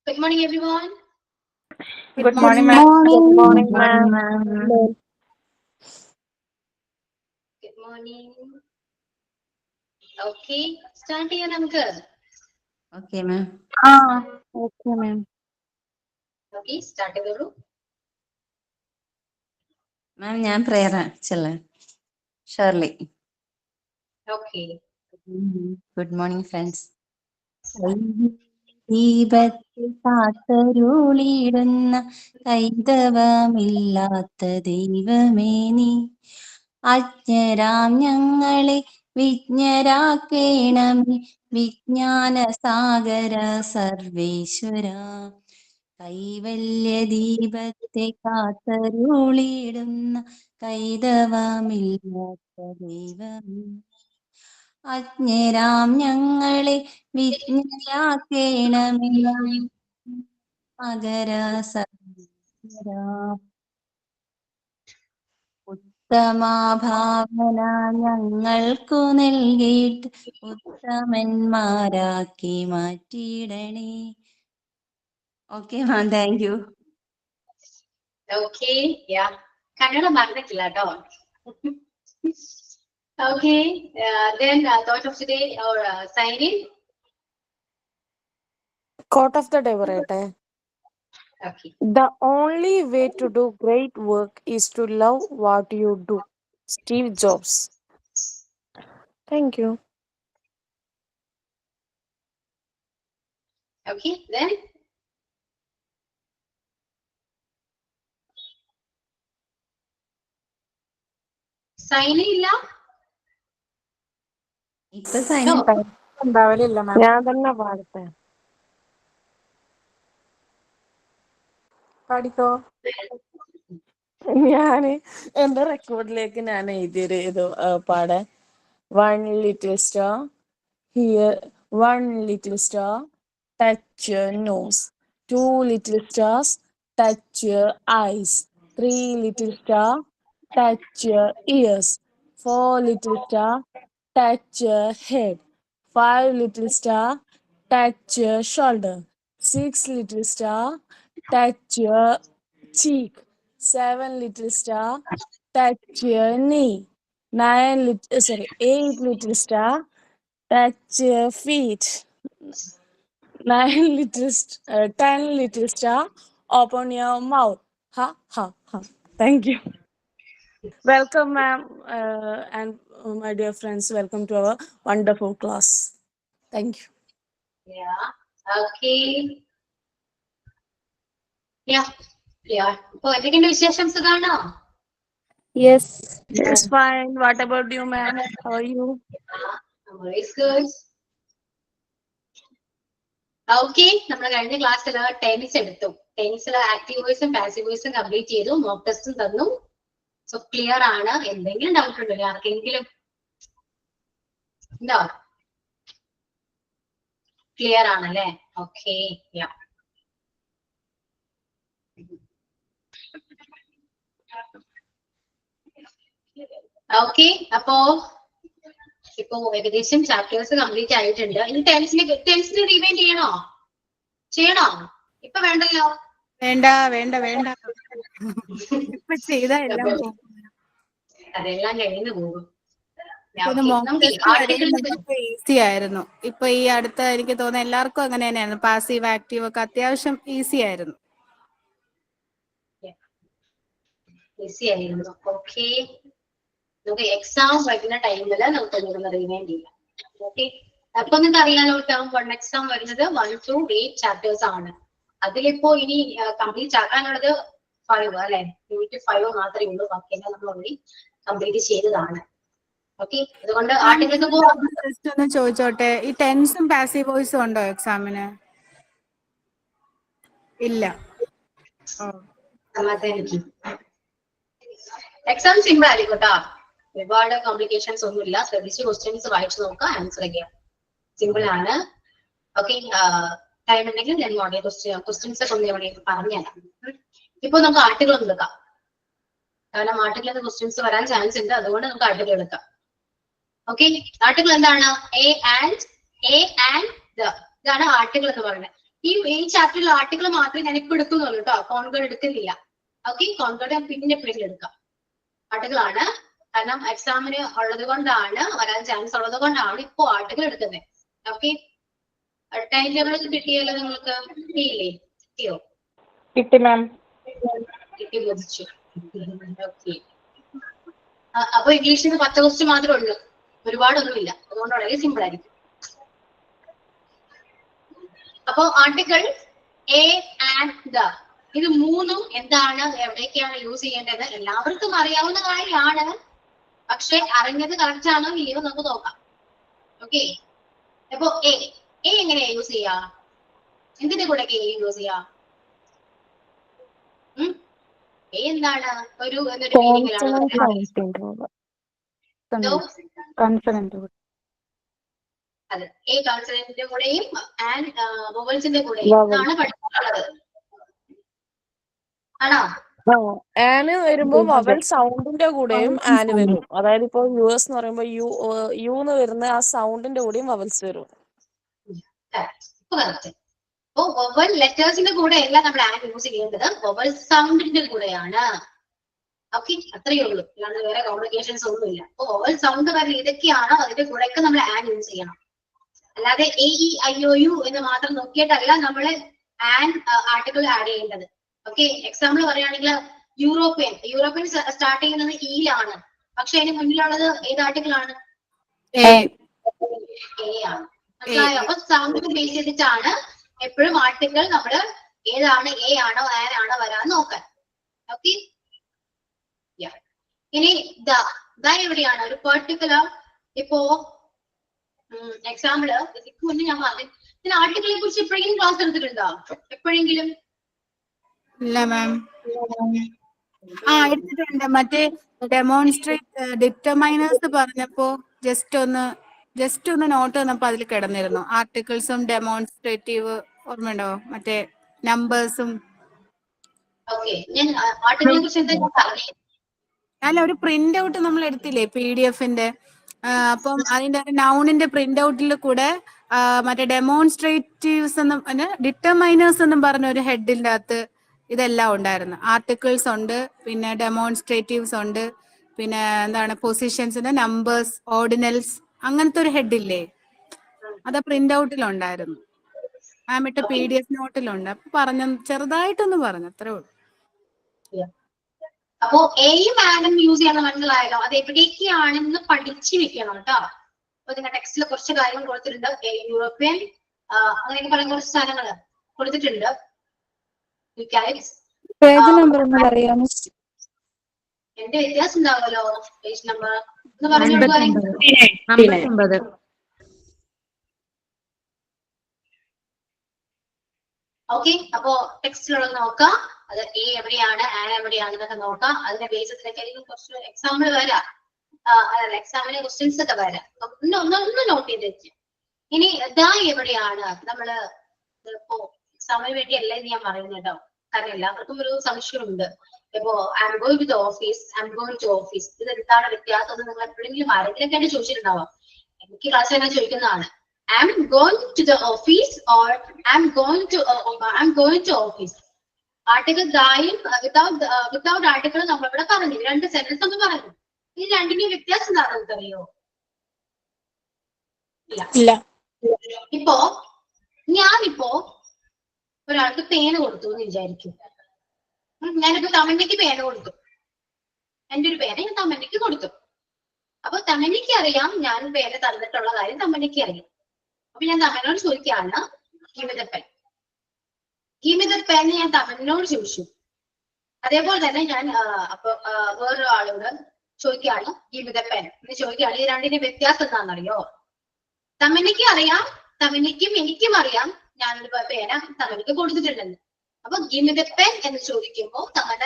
Good morning, everyone. Good morning, ma'am. Good morning, ma'am. Good morning. Okay, start ചെയ്യാം നമുക്ക്. Okay, ma'am. Okay, ma'am. Okay, start ചെയ്തോളൂ. Ma'am, ഞാൻ prayer ചെല്ലാൻ. Shirley. Okay. Good morning, friends. ദീപത്തിൽ കാത്തരുളിയിടുന്ന കൈതവമില്ലാത്ത ദൈവമേ നീ അജ്ഞരാം ഞങ്ങളെ വിജ്ഞരാക്കേണമേ വിജ്ഞാന സാഗര സർവേശ്വര കൈവല്യ ദീപത്തെ കാത്തരുളിയിടുന്ന കൈതവമില്ലാത്ത ദൈവമേ അജ്ഞരാം ഞങ്ങളെ വിജ്ഞരാക്കേണമേ മകര സർവേശ്വര ഉത്തമാഭാവന ഞങ്ങൾക്കു നൽകിയിട്ട് ഉത്തമന്മാരാക്കി മാറ്റിയിടണേ. Okay ma'am, thank you. Okay, yeah. Kannada മറന്നിട്ടില്ല കേട്ടോ. Okay, then thought of today or sign in. Quote of the day പറയട്ടെ. Okay. The only way to do great work is to love what you do. Steve Jobs. Thank you. Okay, then. Sign ഇല്ല. ഇപ്പൊ sign ഉണ്ടാവലില്ല മാം. ഞാൻ തന്നെ പാടട്ടെ. പാടിക്കോ. ഞാന് എന്റെ റെക്കോർഡിലേക്ക് ഞാൻ എഴുതിയൊരു ഇത് പാടെ. One little star here, one little star touch your nose. Two little stars touch your eyes. Three little star touch your ears. Four little star touch your head. Five little star touch your shoulder. Six little star touch your cheek. Seven little star touch your knee. Eight little star touch your feet. 10 little star open your mouth. Ha ha ha. Thank you. Welcome, ma'am, and my dear friends. Welcome to our wonderful class. Thank you. Yeah. Okay. Yeah. Yeah. ഇപ്പൊ എന്തൊക്കെയുണ്ട് വിശേഷം? സുഖാണോ? Yes. Yes, fine. What about you, ma'am? How are you? I'm always good. Okay, നമ്മൾ കഴിഞ്ഞ ക്ലാസ്സിൽ tense എടുത്തു. ടെൻസിൽ active വോയിസും passive വോയിസും complete ചെയ്തു. Mock ടെസ്റ്റും തന്നു. സോ ക്ലിയർ ആണ്. എന്തെങ്കിലും ഡൗട്ട് ഉണ്ടല്ലോ ആർക്കെങ്കിലും? ഉണ്ടോ? ക്ലിയർ ആണല്ലേ? ഓക്കെ. ഓക്കെ, അപ്പോ ഇപ്പോ ഏകദേശം ചാപ്റ്റേഴ്സ് കംപ്ലീറ്റ് ആയിട്ടുണ്ട്. ഇനി ടെൻസിന് റിവൈൻഡ് ചെയ്യണോ? ഇപ്പൊ വേണ്ടല്ലോ. വേണ്ട വേണ്ട വേണ്ട ഇപ്പൊ ചെയ്ത അതെല്ലാം കഴിഞ്ഞു പോകും. ഈസി ആയിരുന്നു. ഇപ്പൊ ഈ അടുത്ത എനിക്ക് തോന്നുന്നു എല്ലാവർക്കും അങ്ങനെ തന്നെയായിരുന്നു. പാസീവ് ആക്റ്റീവ് ഒക്കെ അത്യാവശ്യം ഈസി ആയിരുന്നു. ഈസി ആയിരുന്നു. ഓക്കെ, നമുക്ക് എക്സാം വരുന്ന ടൈമില് നമുക്ക് റിവൈൻഡ് ചെയ്യാം. ഓക്കെ, അപ്പൊ നിങ്ങൾക്ക് അറിയാലോ ടേം 1 എക്സാം വരുന്നത് 1 to 8 ചാപ്റ്റേഴ്സ് ആണ്. അതിലിപ്പോ ഇനി കംപ്ലീറ്റ് ആക്കാനുള്ളത് 5 അല്ലെ? യൂണിറ്റ് 5 മാത്രമേ ഉള്ളൂ. ബാക്കിയെല്ലാം നമ്മൾ ഓൾറെഡി കംപ്ലീറ്റ് ചെയ്തതാണ്. ഓക്കെ, അതുകൊണ്ട് ജസ്റ്റ് ഒന്ന് ചോദിച്ചോട്ടെ, ഈ ടെൻസും പാസീവ് വോയിസും ഉണ്ടോ എക്സാമിന്? ഇല്ല. എക്സാം സിമ്പിൾ ആയിരിക്കും കേട്ടോ. ഒരുപാട് കോംപ്ലിക്കേഷൻസ് ഒന്നുമില്ല. ശ്രദ്ധിച്ച് ക്വസ്റ്റ്യൻസ് വായിച്ചു നോക്കുക, ആൻസർ ചെയ്യാം. സിമ്പിൾ ആണ്. ഓക്കെ, ടൈം ഉണ്ടെങ്കിൽ ഞാൻ ക്വസ്റ്റ്യൻസ് ഒക്കെ ഒന്ന് എവിടെ പറഞ്ഞുതരാം. ഇപ്പൊ നമുക്ക് ആർട്ടിക്കിൾ ഒന്ന് എടുക്കാം. കാരണം ആർട്ടിക്കിളിൽ ക്വസ്റ്റ്യൻസ് വരാൻ ചാൻസ് ഉണ്ട്. അതുകൊണ്ട് നമുക്ക് ആർട്ടിക്കിൾ എടുക്കാം. ഓക്കെ, ആർട്ടിക്കിൾ എന്താണ്? A and the. ഇതാണ് ആർട്ടിക്കിൾ എന്ന് പറയുന്നത്. ഈ ചാപ്റ്ററിൽ ആർട്ടിക്കിൾ മാത്രമേ ഞാൻ ഇപ്പൊ എടുക്കുന്നുള്ളൂ കേട്ടോ. കോൺവേർഡ് എടുക്കുന്നില്ല. ഓക്കെ, കോൺവേർഡ് ഞാൻ പിന്നെ എപ്പോഴെങ്കിലും എടുക്കാം. ആർട്ടിക്കിൾ ആണ്, കാരണം എക്സാമിന് ഉള്ളത് കൊണ്ടാണ്, വരാൻ ചാൻസ് ഉള്ളത് കൊണ്ടാണ് ഇപ്പൊ ആർട്ടിക്കിൾ എടുക്കുന്നത്. ഓക്കെ, ടൈം ടേബിൾ കിട്ടിയല്ലോ നിങ്ങൾക്ക്? കിട്ടിയില്ലേ? കിട്ടിയോ? കിട്ടി മാം. കിട്ടി, ബോധിച്ചു. ഓക്കെ, അപ്പൊ ഇംഗ്ലീഷിന് 10 ക്വസ്റ്റ്യൻ മാത്രമേ ഉള്ളൂ, ഒരുപാടൊന്നുമില്ല. അതുകൊണ്ട് വളരെ സിമ്പിൾ ആയിരിക്കും. അപ്പൊ ആർട്ടിക്കിൾ എ ആൻഡ് ദ, ഇത് മൂന്നും എന്താണ്, എവിടേക്കാണ് യൂസ് ചെയ്യേണ്ടത് എല്ലാവർക്കും അറിയാവുന്ന കാര്യമാണ്. പക്ഷെ അറിഞ്ഞത് കറക്റ്റ് ആണോ ഇല്ലയോ നമുക്ക് നോക്കാം. ഓക്കെ, അപ്പൊ എ എങ്ങനെയാ യൂസ് ചെയ്യാ? എന്തിന്റെ കൂടെ എ യൂസ് ചെയ്യാ? എ എന്താണ്? ഒരു എന്നൊരു മീനിങ്ങിലാണ്. അതെ, എ കൺസണന്റിന്റെ കൂടെയും ആൻഡ് വൊവൽസിന്റെ കൂടെയും ആണ് പഠിക്കാനുള്ളത്. ആണോ? ആന് വരുമ്പോ വവൽ സൗണ്ടിന്റെ കൂടെയും ആന് വരും. അതായത് ഇപ്പൊ യുഎസ് എന്ന് പറയുമ്പോ യു എന്ന് വരുന്ന ആ സൗണ്ടിന്റെ കൂടെയും വവൽസ് വരും. അപ്പൊ വൊവൽ ലെറ്റേഴ്സിന്റെ കൂടെ അല്ല നമ്മൾ ആൻ യൂസ് ചെയ്യേണ്ടത്, വൊവൽ സൗണ്ടിന്റെ കൂടെയാണ്. ഓക്കെ, അത്രയേ ഉള്ളൂ. അല്ലാണ്ട് വേറെ കോംപ്ലിക്കേഷൻസ് ഒന്നുമില്ല. അപ്പൊ വൊവൽ സൗണ്ട് വരുന്ന ഏതൊക്കെയാണോ അതിന്റെ കൂടെയൊക്കെ നമ്മൾ ആൻ യൂസ് ചെയ്യണം. അല്ലാതെ A E I O U എന്ന് മാത്രം നോക്കിയിട്ടല്ല നമ്മൾ ആൻ ആർട്ടിക്കിൾ ആഡ് ചെയ്യേണ്ടത്. ഓക്കെ, എക്സാമ്പിൾ പറയുകയാണെങ്കിൽ യൂറോപ്യൻ സ്റ്റാർട്ട് ചെയ്യുന്നത് ഇയിലാണ്, പക്ഷെ അതിന് മുന്നിലുള്ളത് ഏത് ആർട്ടിക്കിൾ ആണ്? എ ആണ്. മനസ്സിലായോ? അപ്പൊ സൗണ്ട് ബേസ് ചെയ്തിട്ടാണ് എപ്പോഴും ആർട്ടിക്കിൾ നമ്മൾ ഏതാണ്, എ ആണോ ആൻ ആണോ വരാൻ നോക്കാൻ. ഓക്കെ, ഇനി ദ എവിടെയാണ്? ഒരു പെർട്ടിക്കുലർ, ഇപ്പോ എക്സാമ്പിള് ഇതിക്ക് മുന്നേ ഞാൻ പറഞ്ഞു, ഇതിന് ആർട്ടിക്കിളെ കുറിച്ച് എപ്പോഴെങ്കിലും ക്ലാസ് എടുത്തിട്ടുണ്ടോ? എപ്പോഴെങ്കിലും? ഇല്ല മാം. എടുത്തിട്ടുണ്ട്. മറ്റേ ഡെമോൺസ്ട്രേറ്റ് ഡിറ്റർമൈനേഴ്സ് പറഞ്ഞപ്പോ ജസ്റ്റ് ഒന്ന് നോട്ട് വന്നപ്പോ അതിൽ കിടന്നിരുന്നു. ആർട്ടിക്കിൾസും ഡെമോൺസ്ട്രേറ്റീവ് ഓർമ്മയുണ്ടോ? മറ്റേ നമ്പേഴ്സും. ഓക്കെ, ഞാൻ ആർട്ടിക്കിളിനെ കുറിച്ച് എന്താ പറഞ്ഞു? അല്ല, ഒരു പ്രിന്റ് ഔട്ട് നമ്മൾ എടുത്തില്ലേ PDF-ന്റെ? അപ്പം അതിന്റെ നൗണിന്റെ പ്രിന്റ് ഔട്ടിൽ കൂടെ മറ്റേ ഡെമോൺസ്ട്രേറ്റീവ്സ് എന്നും ഡിറ്റർമൈനേഴ്സ് എന്നും പറഞ്ഞ ഒരു ഹെഡിന്റെ അകത്ത് ഇതെല്ലാം ഉണ്ടായിരുന്നു. ആർട്ടിക്കിൾസ് ഉണ്ട്, പിന്നെ ഡെമോൺസ്ട്രേറ്റീവ്സ് ഉണ്ട്, പിന്നെ എന്താണ് പൊസിഷൻസിന്റെ നമ്പേഴ്സ്, ഓർഡിനൽസ്, അങ്ങനത്തെ ഒരു ഹെഡില്ലേ? അത് പ്രിന്റ് ഔട്ടിലുണ്ടായിരുന്നു. മാം ഇട്ട PDF നോട്ടിലുണ്ട്. അപ്പൊ പറഞ്ഞു, ചെറുതായിട്ടൊന്ന് പറഞ്ഞു, അത്രേ ഉള്ളൂ. അപ്പോ എയും ആനും യൂസ് ചെയ്യാൻ മനസ്സിലായല്ലോ. അത് എവിടേക്കാണെന്ന് പഠിച്ചു വെക്കണം കേട്ടോ. അപ്പൊ നിങ്ങൾ ടെക്സ്റ്റിൽ കുറച്ച് കാര്യങ്ങൾ കൊടുത്തിട്ടുണ്ട്. യൂറോപ്യൻ അങ്ങനെയൊക്കെ പറയുന്ന കുറച്ച് സാധനങ്ങൾ കൊടുത്തിട്ടുണ്ട്. പേജ് നമ്പർ ഒന്ന് പറയാമോ? എന്റെ വ്യത്യാസം ഉണ്ടാവുമല്ലോ. പേജ് നമ്പർ ഒന്ന് പറഞ്ഞു കൊടുക്കുവാണെങ്കിൽ. 59. ഓക്കെ, അപ്പോ ടെക്സ്റ്റിലുള്ളത് നോക്കാം. അത് എ എവിടെയാണ്, ആൻ എവിടെയാണ് എന്നൊക്കെ നോക്കാം. അതിന്റെ ബേസിസിലൊക്കെ കുറച്ച് എക്സാമ്പിൾ വരാം. അതല്ല, എക്സാമിന് ക്വസ്റ്റ്യൻസ് ഒക്കെ വരാം. ഒന്ന് നോട്ട് ചെയ്ത് വെച്ച്. ഇനി ദാ എവിടെയാണ്? നമ്മള് ഇപ്പോ എക്സാമിന് വേണ്ടിയല്ല എന്ന് ഞാൻ പറയുന്നത് കേട്ടോ. കാരണം എല്ലാവർക്കും ഒരു സംശയമുണ്ട്. ഇപ്പോ I'm going to office, I'm going to office, ഇത് എന്താണ് വ്യത്യാസം എന്ന് നിങ്ങൾ എപ്പോഴെങ്കിലും ആരെങ്കിലൊക്കെ ആയിട്ട് ചോദിച്ചിട്ടുണ്ടാവാം. എനിക്ക് ക്ലാസ് തന്നെ ചോദിക്കുന്നതാണ്. I'm going to the office or I'm going to office. Article ദായും വിത്തൗട്ട് ആർട്ടിക്കിൾ നമ്മളിവിടെ പറഞ്ഞു, 2 സെന്റൻസ് ഒന്ന് പറഞ്ഞു. ഈ രണ്ടിന്റെയും വ്യത്യാസം എന്താണെന്ന് അറിയോ? ഇല്ല. ഞാനിപ്പോ ഒരാൾക്ക് പേന കൊടുത്തു എന്ന് വിചാരിക്കും. ഞാനിപ്പോ തമന്നയ്ക്ക് പേന കൊടുത്തു. എന്റെ ഒരു പേന ഞാൻ തമന്നയ്ക്ക് കൊടുത്തു. അപ്പൊ തമന്നയ്ക്ക് അറിയാം ഞാൻ പേന തന്നിട്ടുള്ള കാര്യം തമന്നയ്ക്ക് അറിയാം. അപ്പൊ ഞാൻ തമന്നോട് ചോദിക്കുകയാണ്, give me the pen. ഞാൻ തമന്നോട് ചോദിച്ചു. അതേപോലെ തന്നെ ഞാൻ അപ്പൊ വേറൊരു ആളോട് ചോദിക്കുകയാണ്, give me the pen എന്ന് ചോദിക്കുകയാണ്. ഈ രണ്ടിന്റെ വ്യത്യാസം എന്താണെന്നറിയോ? തമന്നയ്ക്ക് അറിയാം, തമന്നയ്ക്കും എനിക്കും അറിയാം ഞാനൊരു പേന തമന്നയ്ക്ക് കൊടുത്തിട്ടുണ്ടെന്ന്. അപ്പൊ give me the pen എന്ന് ചോദിക്കുമ്പോൾ തമന്ന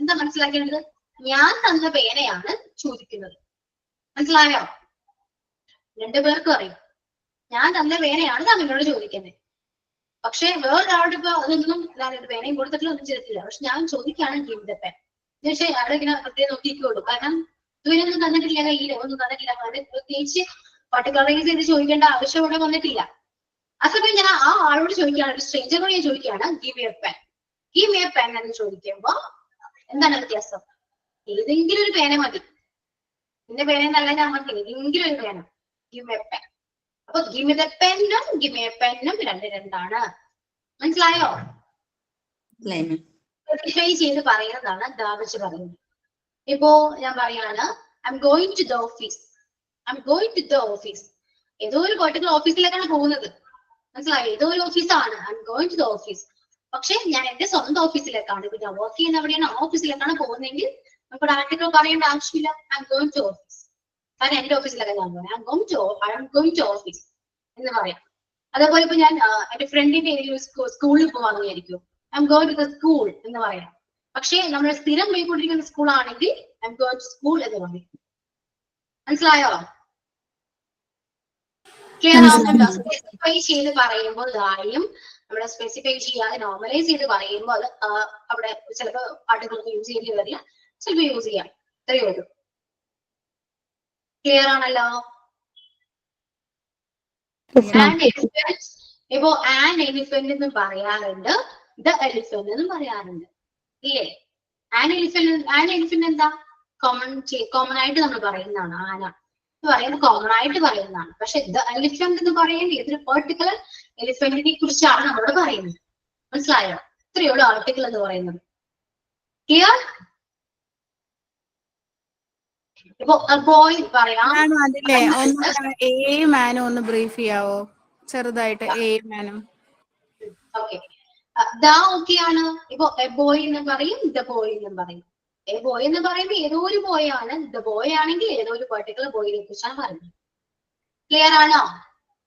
എന്താ മനസ്സിലാക്കേണ്ടത്? ഞാൻ തന്ന പേനയാണ് ചോദിക്കുന്നത്. മനസ്സിലായോ? 2 പേർക്കും അറിയാം ഞാൻ തന്ന പേനയാണ് തമിഴിനോട് ചോദിക്കുന്നത്. പക്ഷെ വേറൊരാളുടെ ഇപ്പൊ അതൊന്നും ഞാനൊരു പേനയും കൊടുത്തിട്ടില്ല, ഒന്നും ചെയ്തിട്ടില്ല. പക്ഷെ ഞാൻ ചോദിക്കുകയാണ് give me the pen. പക്ഷേ അവിടെ ഇങ്ങനെ പ്രത്യേകം നോക്കിക്കോളൂ. കാരണം ഇതുവരെയൊന്നും തന്നിട്ടില്ല, കയ്യിലോ ഒന്നും തന്നിട്ടില്ല. പ്രത്യേകിച്ച് പർട്ടിക്കുലറൈസ് ചെയ്ത് ചോദിക്കേണ്ട ആവശ്യം ഇവിടെ വന്നിട്ടില്ല. ആ സമയം ഞാൻ ആ ആളോട് ചോദിക്കുകയാണ്, ഒരു സ്ട്രേഞ്ചറോട് ഞാൻ ചോദിക്കുകയാണ് give A pen, give A pen എന്ന് ചോദിക്കുമ്പോ എന്താണ് വ്യത്യാസം? ഏതെങ്കിലും ഒരു പേന മതി, എന്റെ പേന എന്നല്ല ഞാൻ പറഞ്ഞത്, ഏതെങ്കിലും ഒരു പേന. Give A pen. അപ്പൊ ഗിവ് എ പെന്നും ഗിവ് എ പെന്നും രണ്ടാണ്. മനസ്സിലായോ? സ്പെസിഫൈ ചെയ്ത് പറയുന്നതാണ് ദാ വെച്ച് പറയുന്നത്. ഇപ്പോ ഞാൻ പറയാണ് I'm going to the office. I'm going to the office. ഏതോ ഒരു പെർട്ടിക്കുലർ ഓഫീസിലേക്കാണ് പോകുന്നത്. മനസ്സിലായോ? ഏതോ ഒരു ഓഫീസാണ്. I'm going to the office. പക്ഷെ ഞാൻ എന്റെ സ്വന്തം ഓഫീസിലേക്കാണ്, ഇപ്പൊ ഞാൻ വർക്ക് ചെയ്യുന്ന എവിടെയാണ് ആ ഓഫീസിലേക്കാണ് പോകുന്നതെങ്കിൽ നമുക്ക് ആർട്ടിക്കിൾ പറയേണ്ട ആവശ്യമില്ല. I'm going to office. കാരണം എന്റെ ഓഫീസിലൊക്കെ ഞാൻ പറയാം I'm going to office എന്ന് പറയാം. അതേപോലെ ഇപ്പൊ ഞാൻ എന്റെ ഫ്രണ്ടിന്റെ ഏതെങ്കിലും സ്കൂളിൽ പോവാന്നായിരിക്കും, I'm going to the school എന്ന് പറയാം. പക്ഷേ നമ്മൾ സ്ഥിരം പോയിക്കൊണ്ടിരിക്കുന്ന സ്കൂളാണെങ്കിൽ I'm going to school എന്ന് പറയും. മനസ്സിലായോ? ക്ലിയർ ആവുന്നുണ്ടോ? സ്പെസിഫൈ ചെയ്ത് പറയുമ്പോൾ കാര്യം നമ്മുടെ സ്പെസിഫൈ ചെയ്യാതെ നോർമലൈസ് ചെയ്ത് പറയുമ്പോൾ അത് അവിടെ ചിലപ്പോൾ ആർട്ടിക്കിൾക്ക് യൂസ് ചെയ്യേണ്ടി വരില്ല, ചിലപ്പോൾ യൂസ് ചെയ്യാം. ഇത്രയേ ഉള്ളൂ. ക്ലിയർ ആണല്ലോ? ഇപ്പോ ആൻ എലിഫന്റ് എന്ന് പറയാറുണ്ട്, ദ എലിഫന്റ് എന്നും പറയാറുണ്ട്, ഇല്ലേ? ആൻ എലിഫന്റ് എന്താ? കോമൺ ആയിട്ട് നമ്മൾ പറയുന്നതാണ്. ആന എന്ന് പറയുന്നത് കോമൺ ആയിട്ട് പറയുന്നതാണ്. പക്ഷെ ദ എലിഫന്റ് എന്ന് പറയുന്നത് ഏതൊരു പെർട്ടിക്കുലർ എലിഫന്റിനെ കുറിച്ചാണ് നമ്മളോട് പറയുന്നത്. മനസ്സിലായോ? ഇത്രയുള്ള ആർട്ടിക്കിൾ എന്ന് പറയുന്നത്. ക്ലിയർ? ഇപ്പൊ ബോയ് പറയാം. അതില്ലേ എയും മാനും ഒന്ന് ബ്രീഫ് ചെയ്യാവോ ചെറുതായിട്ട്? എയും മാനും. ഓക്കെ, ദാ ഓക്കെ ആണ്. ഇപ്പൊ എ ബോയ് എന്ന് പറയും, ദ ബോയ് എന്നും പറയും. എ ബോയ് എന്ന് പറയുമ്പോൾ ഏതോ ഒരു ബോയ് ആണ്, ദ ബോയ് ആണെങ്കിൽ ഏതോ ഒരു പെർട്ടിക്കുലർ ബോയിനെ കുറിച്ചാണ് പറയുന്നത്. ക്ലിയർ ആണോ?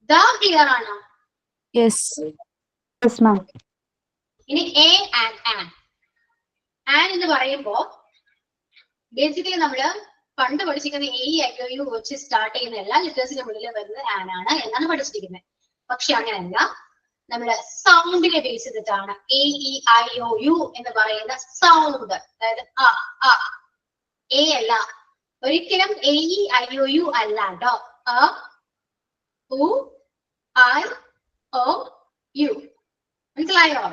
ദ ക്ലിയർ ആണോ? ഇനി എ ആൻഡ് ആൻ എന്ന് പറയുമ്പോ ബേസിക്കലി നമ്മള് പണ്ട് പഠിച്ചിരിക്കുന്ന എ വെച്ച് സ്റ്റാർട്ട് ചെയ്യുന്ന എല്ലാ ലെറ്റേഴ്സിന്റെ മുന്നിൽ വരുന്നത് ആൻ ആണ് എന്നാണ് പഠിച്ചിരിക്കുന്നത്. പക്ഷെ അങ്ങനെയല്ല, നമ്മുടെ സൗണ്ടിനെ ബേസ് ചെയ്തിട്ടാണ് AEIOU എന്ന് പറയുന്ന സൗണ്ട്. അതായത് എ അല്ല, ഒരിക്കലും AEIOU അല്ല കേട്ടോ. U. മനസ്സിലായോ?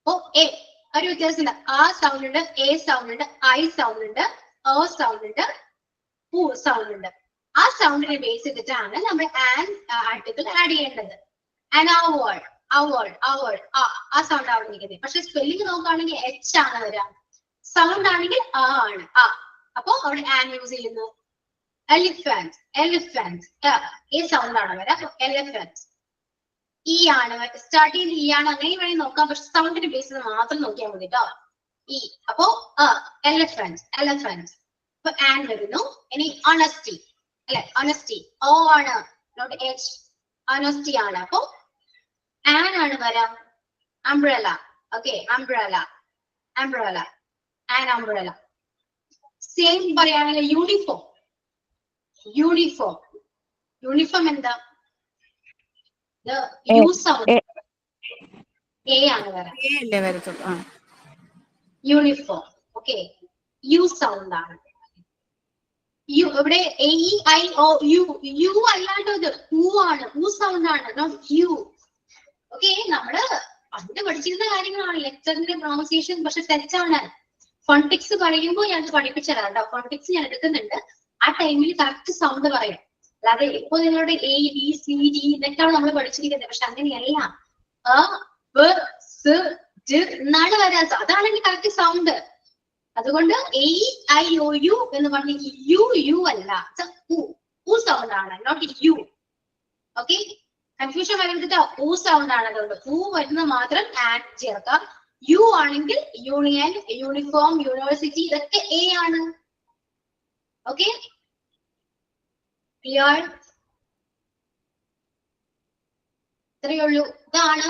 ഓ എ ഒരു വ്യത്യാസമില്ല. ആ സൗണ്ട് ഉണ്ട്, എ സൗണ്ട് ഉണ്ട്, ഐ സൗണ്ട് ഉണ്ട്, സൗണ്ട് ഉണ്ട്, ഉ സൗണ്ട് ഉണ്ട്. ആ സൗണ്ടിനെ ബേസ് ചെയ്തിട്ടാണ് നമ്മൾ ആൻ ആർട്ടിക്കിൾ ആഡ് ചെയ്യേണ്ടത്. And our ആ സൗണ്ട് അവിടെ നിൽക്കുന്നത്. പക്ഷെ സ്പെല്ലിംഗ് നോക്കുകയാണെങ്കിൽ H ആണ് വരിക, സൗണ്ട് ആണെങ്കിൽ ആണ്. അപ്പൊ അവിടെ ആൻ യൂസ് ചെയ്യുന്നു. എലിഫന്റ് ഈ സൗണ്ട് ആണ് വരിക. അപ്പൊ എലിഫന്റ് ഇ ആണ് സ്റ്റാർട്ട് ചെയ്യുന്ന ഇ ആണ്. അങ്ങനെ വേണമെങ്കിൽ നോക്കാം, പക്ഷെ സൗണ്ടിന്റെ ബേസിൽ മാത്രം നോക്കിയാൽ മതി കേട്ടോ. ഇ. അപ്പോ എലിഫന്റ് അപ്പൊ ആൻ വരുന്നു. ഇനി ഓണസ്റ്റി അല്ലെ, ഓണസ്റ്റി ഓ ആണ്, നോട്ട് എച്ച്. ഓണസ്റ്റി ആണ്. അപ്പൊ ആൻ ആണ് വരാം. Umbrella. Okay, umbrella and umbrella. Same പറയുകയാണെങ്കിൽ യൂണിഫോം എന്താ? യു സൗണ്ട് എ ആണ് വരാം. യൂണിഫോം. ഓക്കെ, യു സൗണ്ട് ആണ്. ഇവിടെ യു അല്ലാണ്ടത് ഊ ആണ്, ഊ സൗണ്ട് ആണ്, നോട്ട് യു. ഓക്കെ, നമ്മള് പണ്ട് പഠിച്ചിരുന്ന കാര്യങ്ങളാണ് ലെറ്ററിന്റെ പ്രൊണൗൺസിയേഷൻ, പക്ഷെ തെറ്റാണ്. ഫോണിറ്റിക്സ് പറയുമ്പോൾ ഞാൻ പഠിപ്പിച്ചു തരാം കേട്ടോ. ഫോണിറ്റിക്സ് ഞാൻ എടുക്കുന്നുണ്ട്. ആ ടൈമിൽ കറക്റ്റ് സൗണ്ട് പറയാം. അല്ലാതെ ഇപ്പൊ നിങ്ങളുടെ ABCD ഇതൊക്കെയാണ് നമ്മൾ പഠിച്ചിരിക്കുന്നത്. പക്ഷെ അങ്ങനെയല്ല. എന്നാണ് വരാത്ത. അതാണെങ്കിൽ കറക്റ്റ് സൗണ്ട്. അതുകൊണ്ട് AEIOU എന്ന് പറഞ്ഞ യു അല്ല, ഉ സൗണ്ട് ആണ്, നോട്ട് യു. ഓക്കെ, കൺഫ്യൂഷൻ വരുന്നത് ഊ സൗണ്ട് ആണ്. അതുകൊണ്ട് ഊ വരുന്നത് മാത്രം ആഡ് ചേർക്കാം. യു ആണെങ്കിൽ യൂണിയൻ, യൂണിഫോം, യൂണിവേഴ്സിറ്റി ഇതൊക്കെ എ ആണ്. Okay, clear? ഇത്രയേ ഉള്ളൂ. ഇതാണ്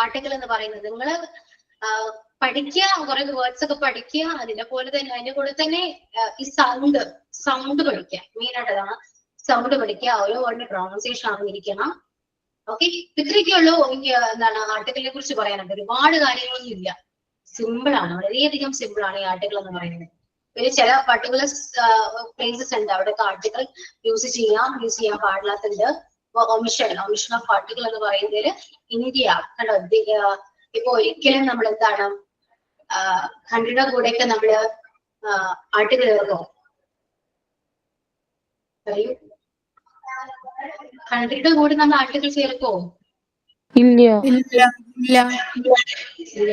ആർട്ടിക്കിൾ എന്ന് പറയുന്നത്. നിങ്ങൾ പഠിക്കുക, കുറെ വേർഡ്സ് ഒക്കെ പഠിക്കുക. അതിന്റെ കൂടെ തന്നെ ഈ സൗണ്ട് പഠിക്കുക. മെയിൻ ആയിട്ട് അതാണ്, സൗണ്ട് പഠിക്കുക. ഓരോ വേർഡിന്റെ പ്രൊണൗൺസിയേഷൻ അറിഞ്ഞിരിക്കണം. ഓക്കെ, ഇത്രയൊക്കെ ഉള്ളൂ എനിക്ക് എന്താണ് ആർട്ടിക്കിളിനെ കുറിച്ച് പറയാനുണ്ട്. ഒരുപാട് കാര്യങ്ങളൊന്നും ഇല്ല, സിമ്പിൾ ആണ്, വളരെയധികം സിമ്പിൾ ആണ് ഈ ആർട്ടിക്കിൾ എന്ന് പറയുന്നത്. പിന്നെ ചില പർട്ടിക്കുലർ പ്ലേസസ് ഉണ്ട്, അവിടെ ആർട്ടിക്കിൾ യൂസ് ചെയ്യാൻ പാടില്ലാത്തുണ്ട്. ഒമിഷൻ ഓഫ് ആർട്ടിക്കിൾ എന്ന് പറയുന്നതിൽ ഇന്ത്യ കണ്ടോ. ഇപ്പൊ ഒരിക്കലും നമ്മൾ എന്താണ് 100ന്റെ കൂടെയൊക്കെ നമ്മള് ആർട്ടിക്കിൾ ചേർക്കോ? പറയൂ. 100ന്റെ കൂടെ നമ്മൾ ആർട്ടിക്കിൾ ചേർക്കോ? ഇല്ല. ഇല്ല ഇല്ല. ഇല്ല.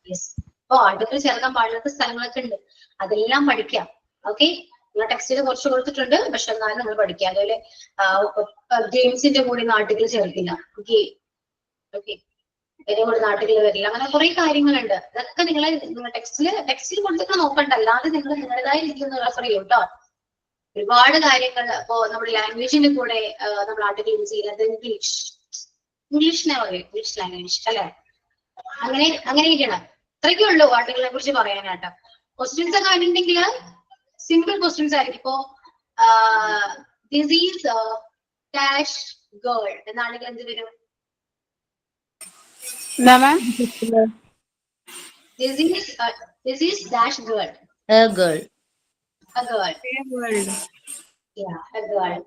യെസ്. അപ്പൊ ആർട്ടിക്കിൾ ചേർക്കാൻ പാടില്ലാത്ത സ്ഥലങ്ങളൊക്കെ ഉണ്ട്, അതെല്ലാം പഠിക്കാം. ഓക്കെ, നിങ്ങൾ ടെക്സ്റ്റിൽ കുറച്ച് കൊടുത്തിട്ടുണ്ട്, പക്ഷെ എന്നാലും നമ്മൾ പഠിക്കാം. അതുപോലെ ജെയിംസിന്റെ കൂടെ ആർട്ടിക്കിൾ ചേർക്കില്ല. ഓക്കെ ഓക്കെ, ഇതിന്റെ കൂടെ ആർട്ടിക്കിൾ വരില്ല. അങ്ങനെ കുറെ കാര്യങ്ങളുണ്ട്. അതൊക്കെ നിങ്ങളെ ടെക്സ്റ്റിൽ കൊടുത്തിട്ട് നോക്കണ്ട, അല്ലാതെ നിങ്ങൾ നിങ്ങളുടേതായ രീതിയിൽ റെഫർ ചെയ്യും കേട്ടോ. ഒരുപാട് കാര്യങ്ങൾ. അപ്പോ നമ്മുടെ ലാംഗ്വേജിന്റെ കൂടെ നമ്മൾ ആർട്ടിക്കിൾ യൂസ് ചെയ്യുന്നത് ഇംഗ്ലീഷിനെ പറയും, ഇംഗ്ലീഷ് ലാംഗ്വേജ് അല്ലെ. അങ്ങനെ ഇരിക്കണം. അത്രയ്ക്കേ ഉള്ളൂ ആർട്ടിക്കിളിനെ കുറിച്ച് പറയാനായിട്ട്. ക്വസ്റ്റ്യൻസ് ഒക്കെ കണ്ടിട്ടുണ്ടെങ്കിൽ സിമ്പിൾ ക്വസ്റ്റ്യൻസ് ആയിരിക്കും. ഇപ്പോ ദിസ് ഈസ് ഡാഷ് ഗേൾ എന്നാണെങ്കിൽ എന്ത് വരും? എന്താ മാം? This is dash girl. A girl. A girl. World. Yeah, a girl.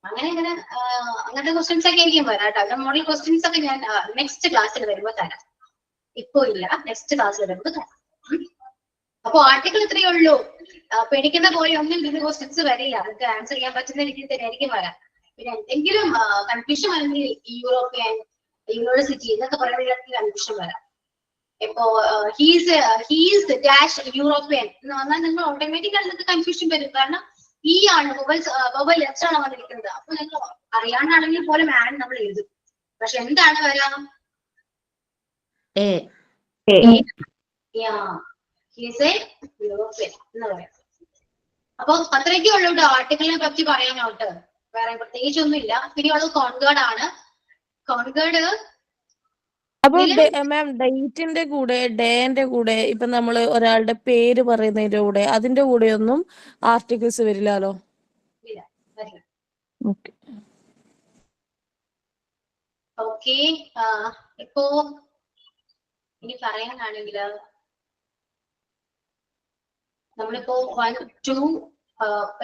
അങ്ങനത്തെ ക്വസ്റ്റ്യൻസ് ഒക്കെ ആയിരിക്കും വരാം കേട്ടോ. മോഡൽ ക്വസ്റ്റ്യൻസ് ഒക്കെ ഞാൻ നെക്സ്റ്റ് ക്ലാസ്സിൽ വരുമ്പോ തരാം. ഇപ്പൊ ഇല്ല, നെക്സ്റ്റ് ക്ലാസ്സിൽ വരുമ്പോ തരാം. അപ്പൊ ആർട്ടിക്കിൾ ഇത്രയേ ഉള്ളൂ. പേടിക്കുന്ന പോലെ ഒന്നും ഇതിന് ക്വസ്റ്റ്യൻസ് വരില്ല. നിങ്ങൾക്ക് ആൻസർ ചെയ്യാൻ പറ്റുന്ന രീതിയിൽ തന്നെ ആയിരിക്കും വരാം. പിന്നെ എന്തെങ്കിലും കൺഫ്യൂഷൻ അല്ലെങ്കിൽ യൂറോപ്യൻ യൂണിവേഴ്സിറ്റി എന്നൊക്കെ പറയുന്ന കൺഫ്യൂഷൻ വരാം. ഇപ്പോ ഹീസ് ഡാഷ് യൂറോപ്യൻ എന്ന് പറഞ്ഞാൽ നിങ്ങൾ ഓട്ടോമാറ്റിക്കായി നിങ്ങൾക്ക് കൺഫ്യൂഷൻ വരും. കാരണം ഈ ആണ് വൊവൽ എച്ച് ആണ് വന്നിരിക്കുന്നത്. അപ്പൊ നിങ്ങൾ അറിയാണ്ടാണെങ്കിൽ പോലും ആൻ നമ്മൾ എഴുതും. പക്ഷെ എന്താണ് വരാം? യൂറോപ്യൻ എന്ന് പറയാം. അപ്പൊ അത്രയൊക്കെ ഉള്ളൂ കേട്ടോ ആർട്ടിക്കിളിനെ പറ്റി പറയാനോട്ട്. വേറെ പ്രത്യേകിച്ചൊന്നും ഇല്ല. പിന്നെ ഉള്ളത് കോൺഗേർഡ് ആണ്. കോൺഗേർഡ് അപ്പൊ മാം ഡേറ്റിന്റെ കൂടെ ഡേന്റെ കൂടെ ഇപ്പൊ നമ്മള് ഒരാളുടെ പേര് പറയുന്നതിന്റെ കൂടെ അതിന്റെ കൂടെ ഒന്നും ആർട്ടിക്കിൾസ് വരില്ലല്ലോ. ഇല്ല, വരില്ല. Okay okay. ഇപ്പോ ഇനി പറയാനാണെങ്കിൽ നമ്മളിപ്പോ 1, 2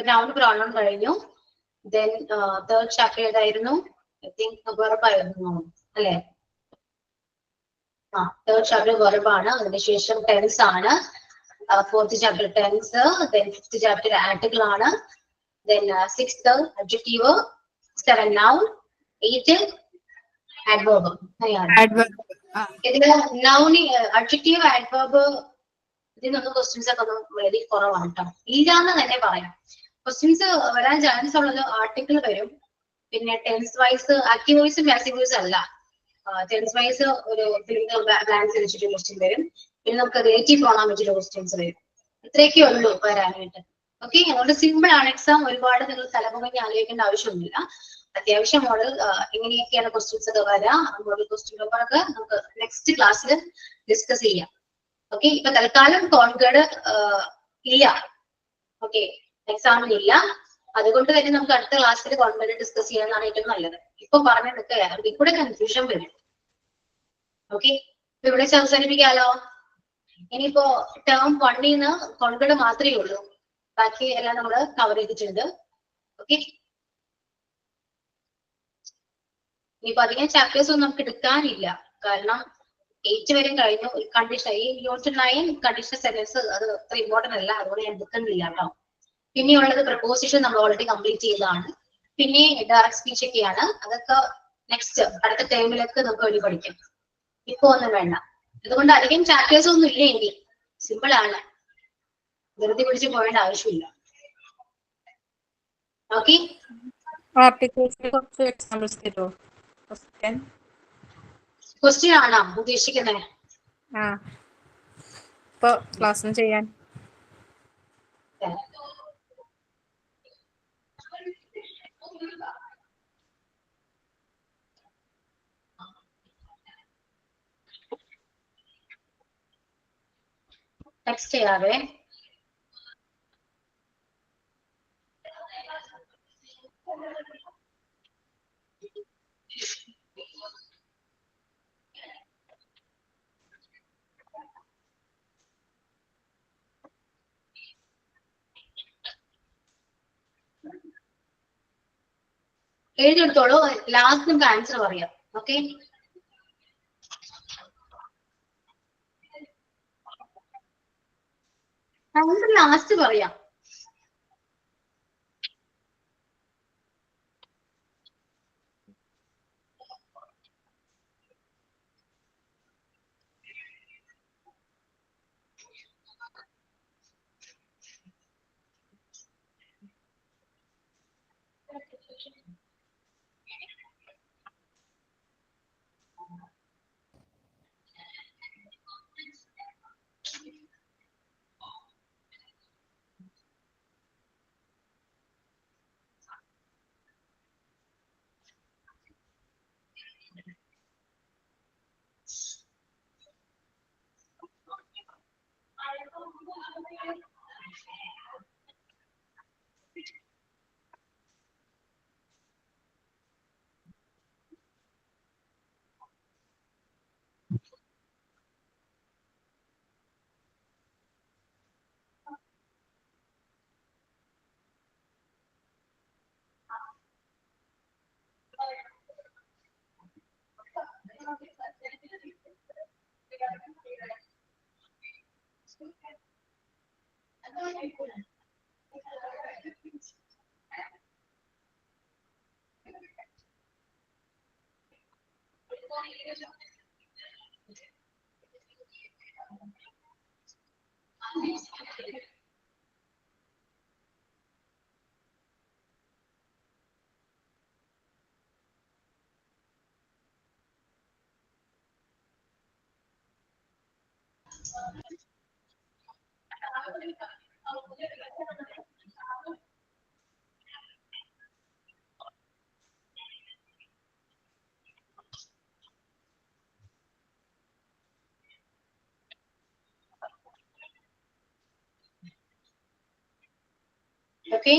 റൗണ്ട് പ്രോബ്ലം കഴിഞ്ഞു. ദെൻ തേർഡ് ചാപ്റ്റർ ഏതായിരുന്നു? ഐ തിങ്ക് വെർബായിരുന്നു അല്ലെ? തേർഡ് ചാപ്റ്റർ വെർബാണ്. അതിനുശേഷം ടെൻസ് ആണ്. Fourth chapter tense. Then fifth chapter article ആണ്. Then sixth adjective. 7 noun. 8 adverb. ഇതില് നൗൺ അഡ്ജക്റ്റീവ് ആഡ്വർബ് ഇതിനൊന്നും ക്വസ്റ്റ്യൻസ് ഒക്കെ ഒന്നും വളരെ കുറവാണ് കേട്ടോ. ഇല്ലാന്ന് തന്നെ പറയാം. ക്വസ്റ്റ്യൻസ് വരാൻ ചാൻസ് ഉള്ളത് ആർട്ടിക്കിൾ വരും. പിന്നെ ടെൻസ് വൈസ് ആക്റ്റീവ് വോയിസും പാസീവ് വോയിസും അല്ല. ടെൻസ് വൈസ് ഒരു ബ്ലാങ്ക്സ് വെച്ചിട്ട് ക്വസ്റ്റ്യൻ വരും. പിന്നെ നമുക്ക് റിലേറ്റീവ് പ്രോണൗൺ വെച്ചിട്ട് ക്വസ്റ്റ്യൻസ് വരും. ഇത്രയൊക്കെ ഉള്ളൂ വരാനായിട്ട്. ഓക്കെ, അതുകൊണ്ട് സിമ്പിൾ ആണ് എക്സാം. ഒരുപാട് നിങ്ങൾ തലമുറങ്ങി ആലോചിക്കേണ്ട ആവശ്യമൊന്നുമില്ല. അത്യാവശ്യം മോഡൽ എങ്ങനെയൊക്കെയാണ് ക്വസ്റ്റ്യൻസ് ഒക്കെ വരാം. മോഡൽ ക്വസ്റ്റ്യൻ പേപ്പറൊക്കെ നമുക്ക് നെക്സ്റ്റ് ക്ലാസ്സിൽ ഡിസ്കസ് ചെയ്യാം. ഓക്കെ, ഇപ്പൊ തൽക്കാലം കോൺഗേർഡ് ഇല്ല. ഓക്കെ, എക്സാമിന് ഇല്ല. അതുകൊണ്ട് തന്നെ നമുക്ക് അടുത്ത ക്ലാസ്സിൽ കോൺഗേർഡ് ഡിസ്കസ് ചെയ്യാനാണ് ഏറ്റവും നല്ലത്. ഇപ്പൊ പറഞ്ഞതൊക്കെ അതിൽ കൂടെ കൺഫ്യൂഷൻ വരും. ഓക്കെ, ഇപ്പൊ ഇവിടെ അവസാനിപ്പിക്കാലോ. ഇനിയിപ്പോ ടേം 1 കോൺഗേർഡ് മാത്രമേ ഉള്ളൂ. ബാക്കി എല്ലാം നമ്മൾ കവർ ചെയ്തിട്ടുണ്ട്. ഓക്കെ, ഇനിയിപ്പോ അധികം ചാപ്റ്റേഴ്സ് ഒന്നും നമുക്ക് എടുക്കാനില്ല. കാരണം 8 വരെ കഴിഞ്ഞു. കണ്ടീഷൻ ഈ യൂണിറ്റ് 9 കണ്ടീഷൻ സെന്റൻസ് അത് അത്ര ഇമ്പോർട്ടന്റ് അല്ല. അതുകൊണ്ട് ഞാൻ എടുക്കുന്നില്ല കേട്ടോ. പിന്നെയുള്ളത് പ്രപ്പോസിഷൻ നമ്മൾ ഓൾറെഡി കംപ്ലീറ്റ് ചെയ്തതാണ്. പിന്നെ ഡയറക്ട് സ്പീച്ച് ഒക്കെയാണ്. അതൊക്കെ നെക്സ്റ്റ് അടുത്ത ടൈമിലൊക്കെ നമുക്ക് വേണ്ടി പഠിക്കാം. ഇപ്പൊ ഒന്നും വേണ്ട. അതുകൊണ്ട് അധികം ചാപ്റ്റേഴ്സ് ഒന്നും ഇല്ല. എങ്കിൽ സിമ്പിൾ ആണ്, വെറുതെ പിടിച്ച് പോകേണ്ട ആവശ്യമില്ല. ഓക്കെ, കുറച്ച് എക്സാമ്പിൾസ് തരുമോ? ക്വസ്റ്റ്യൻ ആണോ ഉദ്ദേശിക്കുന്നത്? ഇപ്പൊ ക്ലാസ്സിന് ചെയ്യാൻ ടെക്സ്റ്റ് ചെയ്യാവേ. എഴുതിയെടുത്തോളൂ. ലാസ്റ്റ് നമുക്ക് ആൻസർ പറയാം. ഓക്കെ, ആൻസർ ലാസ്റ്റ് പറയാം. Okay,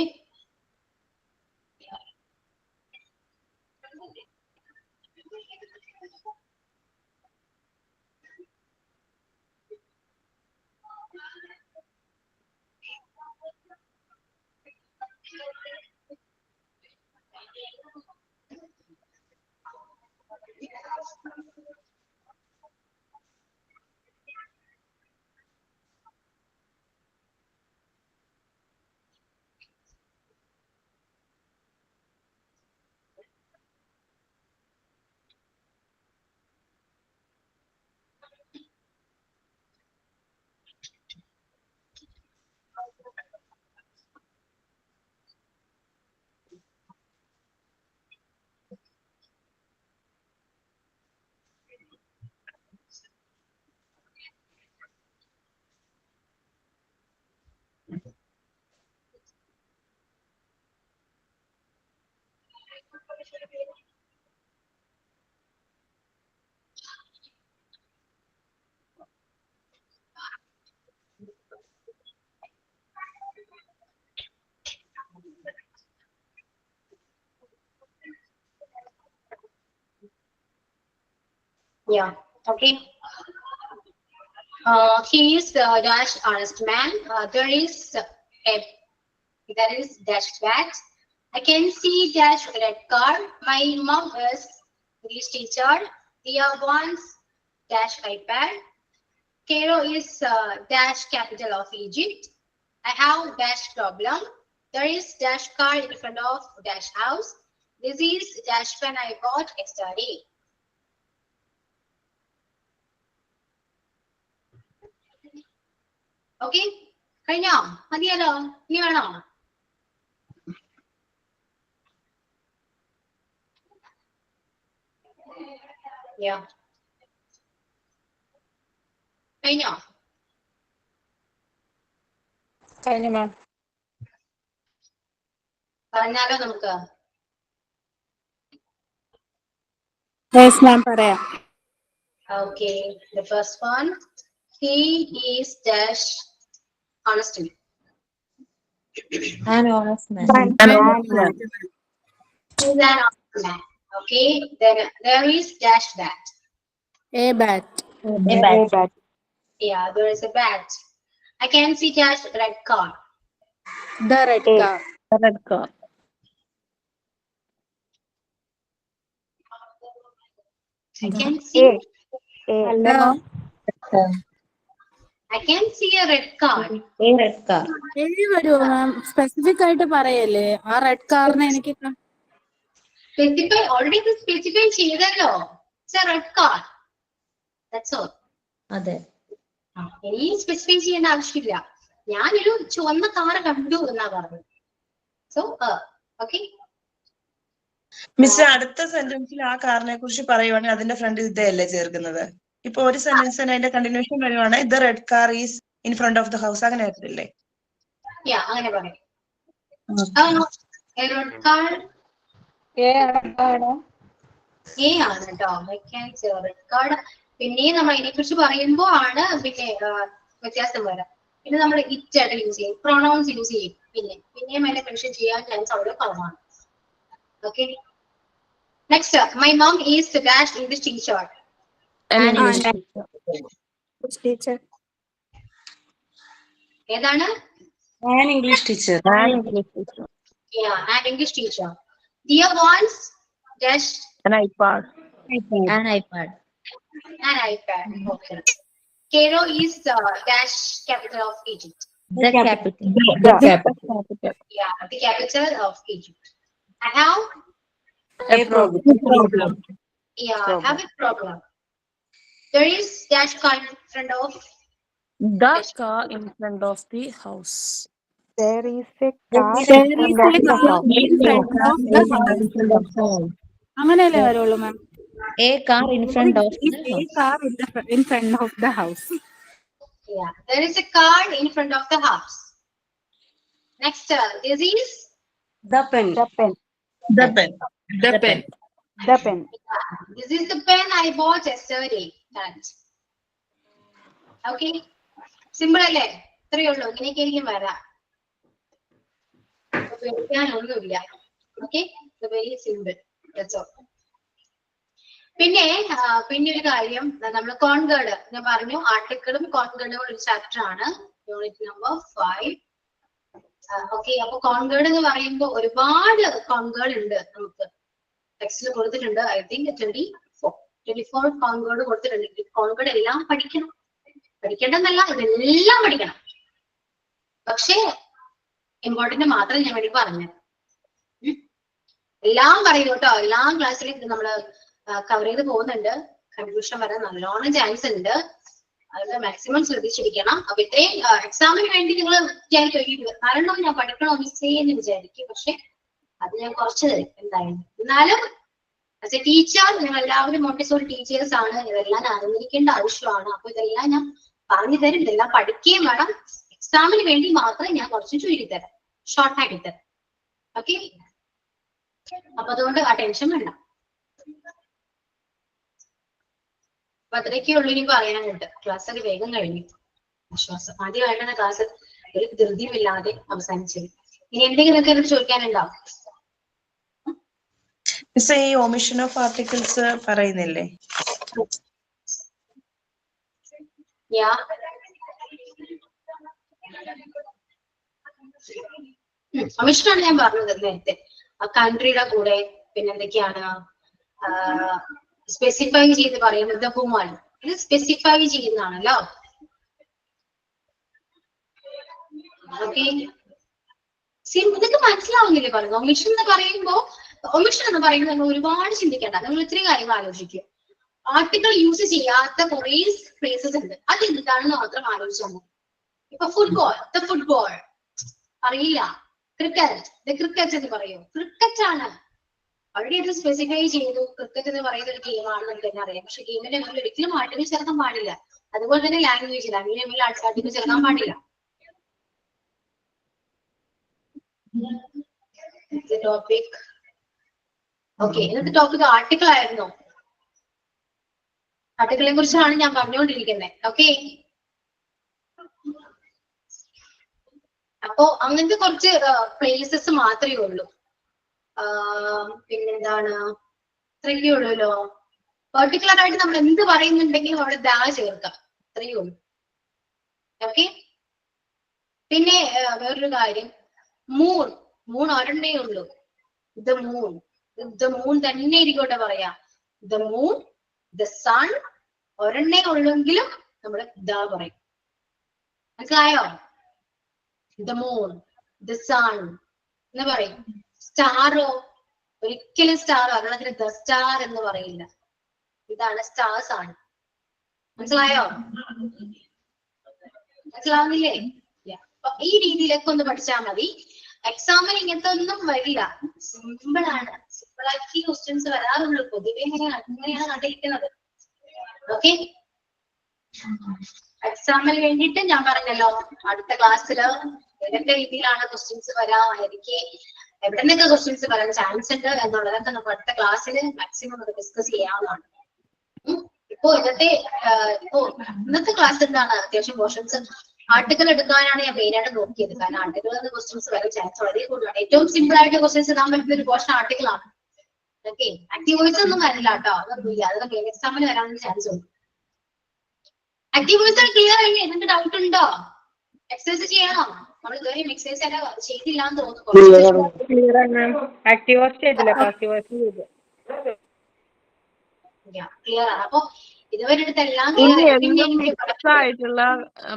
yeah, okay. He is dash honest man. There is dash bat. I can see dash red car. My mom is English teacher. Dia wants dash iPad. Cairo is dash capital of Egypt. I have dash problem. There is dash car in front of dash house. This is dash pen I bought yesterday. Okay, കഴിഞ്ഞോ? മതിയല്ലോ? ഇനി വേണോ? Yeah. കഴിഞ്ഞോ? കഴിഞ്ഞു മാം. പറഞ്ഞാലോ നമുക്ക്? Yes, ma'am, പറയാം. Okay, the first one. He is dash honest. An honest man. He's an honest man. Okay, then there is dash bat. A bat. A bat. Yeah, there is a bat. I can see dash red car. The red car. The red car. I can see. അല്ല മാം I can see a red car. A red car. എഴുതി വരുമോ മാം? Specific ആയിട്ട് പറയല്ലേ ആ red കാറിനെ എനിക്ക് Specify already ഇത് specify ചെയ്തല്ലോ. It's a red car. That's all. അതെ. ഇനി സ്പെസിഫൈ ചെയ്യേണ്ട ആവശ്യമില്ല. ഞാനൊരു ചുവന്ന കാർ കണ്ടു എന്നാ പറഞ്ഞത്. So okay. മിസ് അടുത്ത സെന്റൻസിൽ ആ കാറിനെ കുറിച്ച് പറയുവാണെങ്കിൽ അതിന്റെ ഫ്രണ്ടിൽ ഇതല്ലേ ചേർക്കുന്നത്? ഇപ്പൊ ഒരു സെന്റൻസിന് അതിന്റെ കണ്ടിന്യൂഷൻ വരുവാണെങ്കിൽ the red car is in front of the house അങ്ങനെ ആയിട്ടില്ലേ? അങ്ങനെ പറയാം. റെഡ് കാർ A ആണ്. A ആണ് കേട്ടോ. റെഡ് കാർ പിന്നെ നമ്മൾ ഇതിനെ കുറിച്ച് പറയുമ്പോ ആണ് പിന്നെ വ്യത്യാസം വരാം. പിന്നെ നമ്മൾ ഇറ്റ് ആയിട്ട് യൂസ് ചെയ്യും, പ്രൊണൗൺസ് യൂസ് ചെയ്യും. പിന്നെയും അതിനെ മെൻഷൻ ചെയ്യാൻ ചാൻസ് അവിടെ കുറവാണ്. Okay. Next, my mum is the dash English teacher. Teacher ഏതാണ്? An English teacher. An English teacher. Dear ones, dash An iPad. An iPad. an iPad. Okay. Cairo is the dash capital of Egypt. The capital. The capital. Yeah, the capital of Egypt. I have A problem. I have a problem. There is dash car in front of The car in front of the house. There is a car അങ്ങനെയല്ലേ വരുള്ളൂ മാം? A car in front of the A house. car in front of the house. Yeah, there is a car in front of the house. Next, this is The pen. The pen. The pen. The pen. The pen. this is the pen I bought yesterday. Correct. Okay. Simple അല്ലേ? ഇത്രയേ ഉള്ളൂ. ഇങ്ങനെയൊക്കെ ആയിരിക്കും വരാം. പേടിക്കാനൊന്നുമില്ല. Okay, very simple. That's all. പിന്നെ ഒരു കാര്യം, നമ്മൾ കോൺവേർഡ് ഞാൻ പറഞ്ഞു, ആർട്ടിക്കിളും കോൺവേർഡും ഒരു ചാപ്റ്റർ ആണ്, യൂണിറ്റ് നമ്പർ 5. ഓക്കെ, അപ്പൊ കോൺവേർഡ് എന്ന് പറയുമ്പോൾ ഒരുപാട് കോൺവേർഡ് ഉണ്ട്. നമുക്ക് ടെക്സ്റ്റിൽ കൊടുത്തിട്ടുണ്ട്. ഐ തിങ്ക് 24 കോൺവേർഡ് കൊടുത്തിട്ടുണ്ട്. കോൺവേർഡ് എല്ലാം പഠിക്കണം. പഠിക്കേണ്ടെന്നല്ല, ഇതെല്ലാം പഠിക്കണം. പക്ഷേ ഇമ്പോർട്ടന്റ് മാത്രം ഞാൻ വേണ്ടി പറഞ്ഞു. എല്ലാം പറയും കേട്ടോ. എല്ലാ ക്ലാസ്സിലും നമ്മള് കവർ ചെയ്ത് പോകുന്നുണ്ട്. കൺഫ്യൂഷൻ വരാൻ നല്ലോണം ചാൻസ് ഉണ്ട്. അത് മാക്സിമം ശ്രദ്ധിച്ചിരിക്കണം. അപ്പൊ ഇത്രയും എക്സാമിന് വേണ്ടി നിങ്ങൾ വിചാരിക്കും 4 ഞാൻ പഠിക്കണോ മിസ് എന്ന് വിചാരിക്കും. പക്ഷെ അത് ഞാൻ കുറച്ച് തരും എന്തായാലും. എന്നാലും ആസ് എ ടീച്ചർ നിങ്ങൾ എല്ലാവരും മോണ്ടിസോറി ടീച്ചേഴ്സ് ആണ്. ഇതെല്ലാം അറിഞ്ഞിരിക്കേണ്ട ആവശ്യമാണ്. അപ്പൊ ഇതെല്ലാം ഞാൻ പറഞ്ഞു തരും. ഇതെല്ലാം പഠിക്കുകയും വേണം. എക്സാമിന് വേണ്ടി മാത്രം ഞാൻ കുറച്ച് ചുരുക്കി തരാം, ഷോർട്ട് ആക്കി തരാം. ഓക്കെ, അപ്പൊ അതുകൊണ്ട് ആ ടെൻഷൻ വേണ്ട. അപ്പൊ അത്രയൊക്കെ ഉള്ളൂ ഇനി പറയാനായിട്ട്. ക്ലാസ് ഒക്കെ വേഗം കഴിഞ്ഞു. ആശ്വാസം. ആദ്യമായിട്ടാണ് ക്ലാസ് ഒരു ധൃതിയുമില്ലാതെ അവസാനിച്ചത്. ഇനി എന്തെങ്കിലും നിങ്ങൾക്ക് ചോദിക്കാനുണ്ടോ? മിസ് ഈ ഒമിഷൻ ഓഫ് ആർട്ടിക്കിൾസ് പറയുന്നില്ലേ? ഒമിഷനാണ് ഞാൻ പറഞ്ഞത് നേരത്തെ. കൺട്രിയുടെ കൂടെ പിന്നെ എന്തൊക്കെയാണ് സ്പെസിഫൈ ചെയ്ത് പറയുന്നത്. ഹുമാൻ ഇത് സ്പെസിഫൈ ചെയ്യുന്നതാണല്ലോ. ഓക്കെ, ഇതൊക്കെ മനസ്സിലാവുന്നില്ലേ പറയുന്നത്? ഒമിഷൻ എന്ന് പറയുമ്പോ, ഒമിഷൻ എന്ന് പറയുമ്പോൾ നമ്മൾ ഒരുപാട് ചിന്തിക്കേണ്ട. നിങ്ങൾ ഇത്രയും കാര്യങ്ങൾ ആലോചിക്കും. ആർട്ടിക്കിൾ യൂസ് ചെയ്യാത്ത കുറെ പ്ലേസസ് ഉണ്ട്. അത് എന്താണെന്ന് മാത്രം ആലോചിച്ചാൽ മതി. ഇപ്പൊ ഫുട്ബോൾ അറിയില്ല. ക്രിക്കറ്റ് എന്ന് പറയൂ. ക്രിക്കറ്റ് ആണ് ഓൾറെഡി അത് സ്പെസിഫൈ ചെയ്തു. ക്രിക്കറ്റ് എന്ന് പറയുന്ന ഒരു ഗെയിമാണെന്ന് തന്നെ അറിയാം. പക്ഷെ ഗെയിമിന്റെ മുന്നിൽ ഒരിക്കലും ആർട്ടിക്കിൾ ചേർക്കാൻ പാടില്ല. അതുപോലെ തന്നെ ലാംഗ്വേജ് ആർട്ടിക്കിൾ ചേർക്കാൻ പാടില്ല. Topic okay. ഇന്നത്തെ ടോപ്പിക് ആർട്ടിക്കിൾ ആയിരുന്നു. ആർട്ടിക്കിളിനെ കുറിച്ചാണ് ഞാൻ പറഞ്ഞുകൊണ്ടിരിക്കുന്നത്. ഓക്കെ, അപ്പോ അങ്ങനത്തെ കുറച്ച് പ്ലേസസ് മാത്രമേ ഉള്ളൂ. പിന്നെന്താണ്, ഇത്രയൊക്കെ ഉള്ളൂല്ലോ. പെർട്ടിക്കുലർ ആയിട്ട് നമ്മൾ എന്ത് പറയുന്നുണ്ടെങ്കിലും അവിടെ ദാ ചേർക്കാം. ഇത്രയേ ഉള്ളൂ. ഓക്കെ, പിന്നെ വേറൊരു കാര്യം, മൂൺ ഒരെണ്ണേ ഉള്ളൂ. ദ മൂൺ തന്നെ ഇരിക്കോട്ടെ പറയാ. ദ മൂൺ ദ സൺ ഒരെണ്ണേ ഉള്ളെങ്കിലും നമ്മൾ ദ പറയും. മനസ്സിലായോ? ദ മൂൺ, ദ സൺ എന്ന് പറയും. സ്റ്റാറോ ഒരിക്കലും സ്റ്റാർ ഒരെണ്ണത്തിന് ദ സ്റ്റാർ എന്ന് പറയില്ല. ഇതാണ് സ്റ്റാർസ് ആണ്. മനസ്സിലായോ? മനസ്സിലാവുന്നില്ലേ? അപ്പൊ ഈ രീതിയിലൊക്കെ ഒന്ന് പഠിച്ചാൽ മതി. എക്സാമിന് ഇങ്ങനത്തെ ഒന്നും വരില്ല. സിമ്പിൾ ആണ്. സിമ്പിൾ ആക്കി ക്വസ്റ്റ്യൻസ് വരാറുള്ളൂ. പൊതുവെ അങ്ങനെയാണ് കണ്ടിരിക്കുന്നത്. ഓക്കെ, എക്സാമിന് വേണ്ടിയിട്ട് ഞാൻ പറഞ്ഞല്ലോ അടുത്ത ക്ലാസ്സില് ഏതൊക്കെ രീതിയിലാണ് ക്വസ്റ്റ്യൻസ് വരാം, എനിക്ക് എവിടെ നിന്നൊക്കെ ക്വസ്റ്റ്യൻസ് വരാൻ ചാൻസ് ഉണ്ട് എന്നുള്ളതൊക്കെ നമുക്ക് അടുത്ത ക്ലാസ്സിൽ മാക്സിമം നമുക്ക് ഡിസ്കസ് ചെയ്യാവുന്നതാണ്. ഇപ്പോ ഇന്നത്തെ ക്ലാസ് എന്താണ്, അത്യാവശ്യം പോർഷൻസ് ആർട്ടിക്കൽ എടുക്കാനാണ് ഞാൻ മെയിൻ ആയിട്ട് നോക്കിയത്. കാരണം ആർട്ടിക്കിൾ ക്വസ്റ്റ്യൻസ് വരാൻ ചാൻസ് വളരെ കൂടുതലാണ്. ഏറ്റവും സിമ്പിൾ ആയിട്ട് ക്വസ്റ്റ്യൻസ് ഇടാൻ പറ്റുന്ന ഒരു പോർഷൻ ആർട്ടിക്കിൾ ആണ്. ഓക്കെ, ആക്റ്റീവ് വോയിസ് ഒന്നും വരില്ല കേട്ടോ, അതൊന്നുമില്ല. അതൊക്കെ എക്സാമിന് വരാൻ ചാൻസ് ഉണ്ട്. ആക്റ്റീവ് വോയിസ് ക്ലിയർ അല്ലേ? എന്തെങ്കിലും ഡൗട്ട് ഉണ്ടോ? എക്സസൈസ് ചെയ്യണോ? നമ്മൾ ഇതുവരെ എക്സസൈസ് ചെയ്തില്ല എന്ന് തോന്നുന്നു. ക്ലിയർ ആണ്. ആക്റ്റീവ് വോയിസ് ചെയ്തില്ല, പാസീവ് വോയിസ് ചെയ്തു. ക്ലിയർ ആണ്. അപ്പൊ ഇതുവരെ എടുത്ത എല്ലാം ഇനി ക്ലിയർ. പിന്നെ എല്ലാം എനിക്ക് മിക്സ് ആയിട്ടുള്ള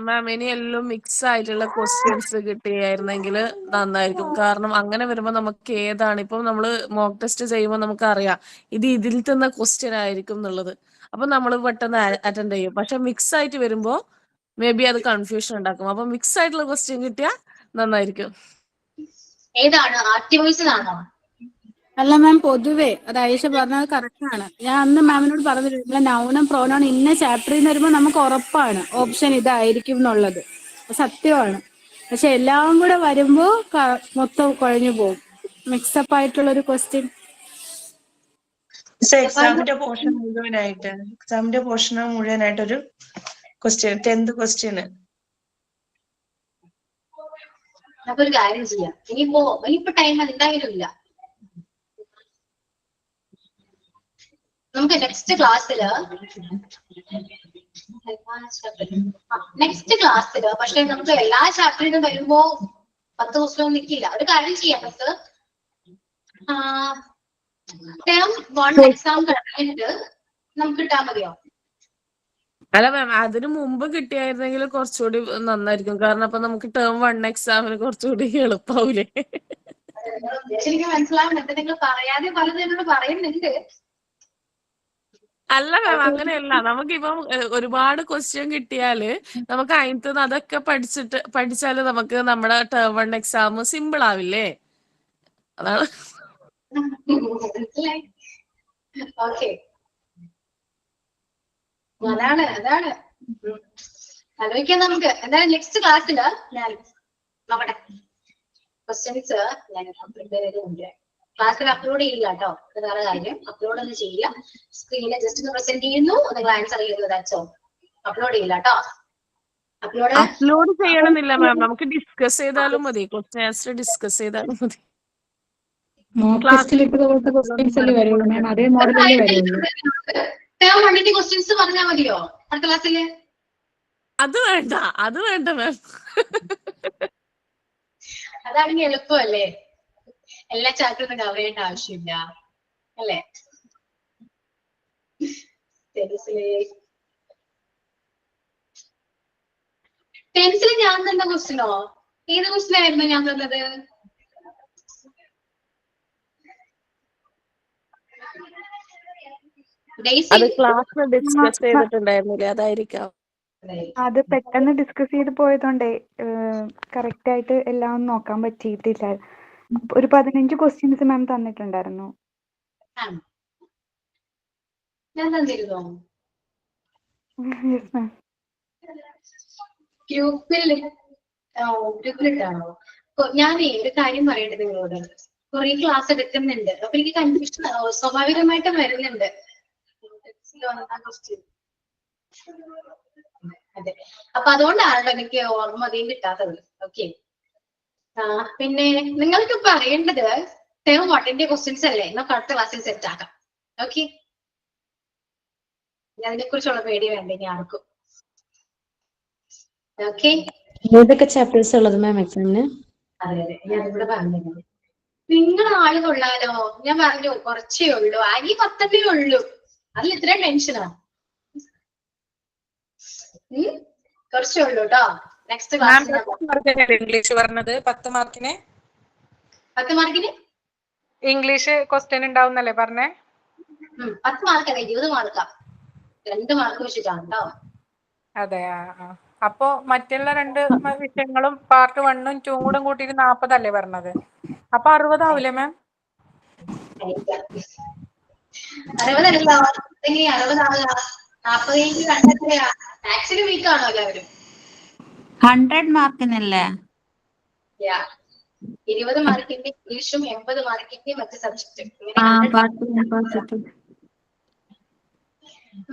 മാം, ഇനി എല്ലാം മിക്സ് ആയിട്ടുള്ള ക്വസ്റ്റ്യൻസ് കിട്ടുകയായിരുന്നെങ്കിൽ നന്നായിരിക്കും. കാരണം അങ്ങനെ വരുമ്പോൾ നമുക്ക് ഏതാണ്, ഇപ്പം നമ്മള് മോക്ക് ടെസ്റ്റ് ചെയ്യുമ്പോൾ നമുക്ക് അറിയാം ഇത് ഇതിൽ തന്ന ക്വസ്റ്റ്യൻ ആയിരിക്കും എന്നുള്ളത്. അപ്പൊ നമ്മൾ പെട്ടെന്ന് അറ്റൻഡ് ചെയ്യും. പക്ഷെ മിക്സ് ആയിട്ട് വരുമ്പോ മേ ബി അത് കൺഫ്യൂഷൻ ഉണ്ടാക്കും. അപ്പൊ മിക്സ് ആയിട്ടുള്ള ക്വസ്റ്റ്യൻ കിട്ടിയാൽ നന്നായിരിക്കും. ഏതാണ് ആക്റ്റീവ് വോയിസ് ആണോ? അല്ല മാം, പൊതുവെ അത് ആയിഷ പറഞ്ഞത് കറക്റ്റ് ആണ്. ഞാൻ അന്ന് മാമിനോട് പറഞ്ഞിട്ടുണ്ട്, നൗണും പ്രോനൗണും ഇന്ന ചാപ്റ്ററിൽ നിന്ന് വരുമ്പോൾ നമുക്ക് ഉറപ്പാണ് ഓപ്ഷൻ ഇതായിരിക്കും എന്നുള്ളത്. സത്യമാണ്. പക്ഷെ എല്ലാം കൂടെ വരുമ്പോ മൊത്തം കുഴഞ്ഞു പോകും. മിക്സപ്പ് ആയിട്ടുള്ള ഒരു ക്വസ്റ്റ്യൻ. എക്സാമിന്റെ പോർഷൻ മുഴുവനായിട്ടൊരു ക്വസ്റ്റ്യൻ, 10th ക്വസ്റ്റ്യന്. നമുക്കൊരു കാര്യം ചെയ്യാം. ഇനിയിപ്പോ ടൈം എന്തായാലും ഇല്ല. നമുക്ക് നെക്സ്റ്റ് ക്ലാസ്സില് പക്ഷെ നമുക്ക് എല്ലാ ചാപ്റ്ററിനും വരുമ്പോ 10 ദിവസവും നിൽക്കില്ല. ഒരു കാര്യം ചെയ്യാം, നമുക്ക് ടേം 1 എക്സാം കഴിഞ്ഞിട്ട് നമുക്ക് കിട്ടാൻ മതിയോ? അല്ല മാം, അതിനു മുമ്പ് കിട്ടിയായിരുന്നെങ്കിൽ കുറച്ചുകൂടി നന്നായിരിക്കും. കാരണം അപ്പൊ നമുക്ക് ടേം 1 എക്സാമിന് കുറച്ചുകൂടി എളുപ്പാവൂലേ? എനിക്ക് മനസ്സിലാവുന്നുണ്ട്, നിങ്ങൾ പറയാതെ പലതും എന്നോട് പറയുന്നുണ്ട്. അല്ല മാം, അങ്ങനെയല്ല. നമുക്കിപ്പം ഒരുപാട് ക്വസ്റ്റ്യൻ കിട്ടിയാല് നമുക്ക് അതിനകത്ത് അതൊക്കെ പഠിച്ചാല് നമുക്ക് നമ്മുടെ ടേം 1 എക്സാം സിമ്പിൾ ആവില്ലേ? അതാണ്. ഓക്കെ, അതാണ് ആലോചിക്കാം നമുക്ക്. എന്തായാലും നെക്സ്റ്റ് ക്ലാസ്സില് ഞാൻ നോക്കട്ടെ ക്വസ്റ്റ്യൻസ് ഞാൻ പ്രിപ്പയർ ചെയ്തുകൊണ്ട് ക്ലാസ്സിൽ അപ്ലോഡ് ചെയ്യില്ല കേട്ടോ. അത് വേറെ കാര്യം, അപ്ലോഡ് ഒന്നും ചെയ്യില്ല. സ്ക്രീനിൽ ജസ്റ്റ് ഒന്ന് പ്രസന്റ് ചെയ്യുന്നു, നിങ്ങൾ ആൻസർ ചെയ്യുന്നു, ദാറ്റ്സ് ഓൾ. അപ്ലോഡ് ചെയ്യില്ല കേട്ടോ. അപ്ലോഡ് ചെയ്യണമെന്നില്ല മാം, നമുക്ക് ഡിസ്കസ് ചെയ്താലും മതി. ക്വസ്റ്റ്യൻ ആൻസർ ഡിസ്കസ് ചെയ്താലും മതി. ടേം 1 ക്വസ്റ്റ്യൻസ് പറഞ്ഞാൽ മതിയോ അടുത്ത ക്ലാസ്സില്? അത് വേണ്ട മാം. അതാണെങ്കിൽ എളുപ്പമല്ലേ, എല്ലാ ചാപ്റ്ററും കവർ ചെയ്യേണ്ട ആവശ്യമില്ല അല്ലേ? ടെൻസിൽ ഞാൻ തന്ന ക്വസ്റ്റ്യനോ? ഏത് ക്വസ്റ്റ്യൻ ആയിരുന്നു ഞാൻ തന്നത്? അത് ക്ലാസ്സിൽ ഡിസ്കസ് ചെയ്തിട്ടുണ്ടായിരുന്നില്ലേ? അതായിരിക്കാം. അത് പെട്ടെന്ന് ഡിസ്കസ് ചെയ്ത് പോയതുകൊണ്ടേ കറക്റ്റ് ആയിട്ട് എല്ലാം നോക്കാൻ പറ്റിയിട്ടില്ല. ഒരു 15 ക്വസ്റ്റ്യൻസ് മാം തന്നിട്ടുണ്ടായിരുന്നു. ഞാൻ തന്നിരുന്നോ? Yes ma'am. ഗ്രൂപ്പിലിട്ടാണോ? ഞാനേ ഒരു കാര്യം പറയട്ടെ നിങ്ങളോട്. കുറെ ക്ലാസ് എടുക്കുന്നുണ്ട്, അപ്പൊ എനിക്ക് കൺഫ്യൂഷൻ സ്വാഭാവികമായിട്ടും വരുന്നുണ്ട്. അതെ, അപ്പൊ അതുകൊണ്ടാണല്ലോ എനിക്ക് ഓർമ്മ അധികം കിട്ടാത്തത്. ഓക്കെ, പിന്നെ നിങ്ങൾക്ക് പറയേണ്ടത് ടേം 1 ക്വസ്റ്റ്യൻസ് അല്ലേ? നമുക്ക് അടുത്ത ക്ലാസ്സിൽ സെറ്റ് ആക്കാം. ഓക്കെ, അതിനെ കുറിച്ചുള്ള പേടി വേണ്ട ഇനി ആർക്കും. ഓക്കെ, ഏതൊക്കെ ചാപ്റ്റേഴ്സ് ഉള്ളത് മാം എക്സാമിന്? അതെ ഞാൻ ഇവിടെ പറഞ്ഞു. നിങ്ങൾ ആള് കൊള്ളാലോ, ഞാൻ പറഞ്ഞു കുറച്ചേ ഉള്ളൂ, അരി 10 ഉള്ളൂ. അതിൽ ഇത്രയും ടെൻഷനാ. കുറച്ചേ ഉള്ളൂ കേട്ടോ. നെക്സ്റ്റ് ക്ലാസ് ഇംഗ്ലീഷ് പറഞ്ഞത് 10 മാർക്കിന് 10 മാർക്കിന് ഇംഗ്ലീഷ് ക്വസ്റ്റ്യൻ ഉണ്ടാവുന്നല്ലേ പറഞ്ഞേ? 10 മാർക്കല്ല, 20 മാർക്കാ. 2 മാർക്ക് വെച്ചിട്ടാണ് കേട്ടോ. അതെ. അപ്പൊ മറ്റുള്ള 2 വിഷയങ്ങളും പാർട്ട് 1ഉം 2ഉം കൂടെ കൂട്ടിയിട്ട് 40 അല്ലേ പറഞ്ഞത്? അപ്പൊ 60 ആവൂലേ മാം? 60 40 മാത്സിന് വീക്ക് ആണോ എല്ലാവരും? 100 മാർക്കിനല്ലേ? 20 മാർക്കിന്റെ ഇംഗ്ലീഷും 80 മാർക്കിന്റെ മറ്റ് സബ്ജക്റ്റും.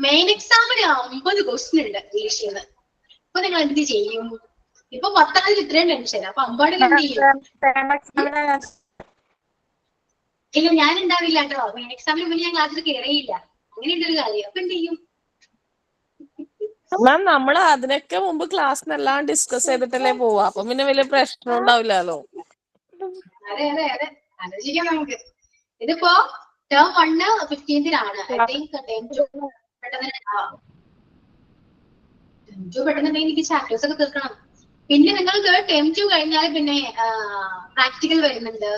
മെയിൻ എക്സാമിന് 50 ക്വസ്റ്റ്യൻ ഉണ്ട് ഇംഗ്ലീഷിൽ. അപ്പൊ നിങ്ങൾ എന്ത് ചെയ്യും? ഇപ്പൊ 10 ഇത്രയും ടെൻഷൻ, അപ്പൊ 50 എന്ത് ചെയ്യും? ഇല്ല, ഞാൻ ഉണ്ടാവില്ല കേട്ടോ. മെയിൻ എക്സാമിന് മുന്നേ ഞാൻ ക്ലാസ്സിൽ കയറിയില്ല. അങ്ങനെയുണ്ട് ഒരു കാര്യം. അപ്പൊ എന്ത് ചെയ്യും? മാം നമ്മൾ അതിനൊക്കെ മുമ്പ് ക്ലാസ്സിനെല്ലാം ഡിസ്കസ് ചെയ്തിട്ടല്ലേ പോവാ, അപ്പൊ പിന്നെ വലിയ പ്രശ്നം ഉണ്ടാവില്ലല്ലോ. അതെ അതെ അതെ, ആലോചിക്കാം നമുക്ക്. ഇതിപ്പോ ടേം 1 15-നാണ്. ഐ തിങ്ക് ടേം 2 പെട്ടെന്ന് എനിക്ക് ചാപ്റ്റേഴ്സ് ഒക്കെ തീർക്കണം. പിന്നെ നിങ്ങൾക്ക് ടേം 2 കഴിഞ്ഞാൽ പിന്നെ പ്രാക്ടിക്കൽ വരുന്നുണ്ട്.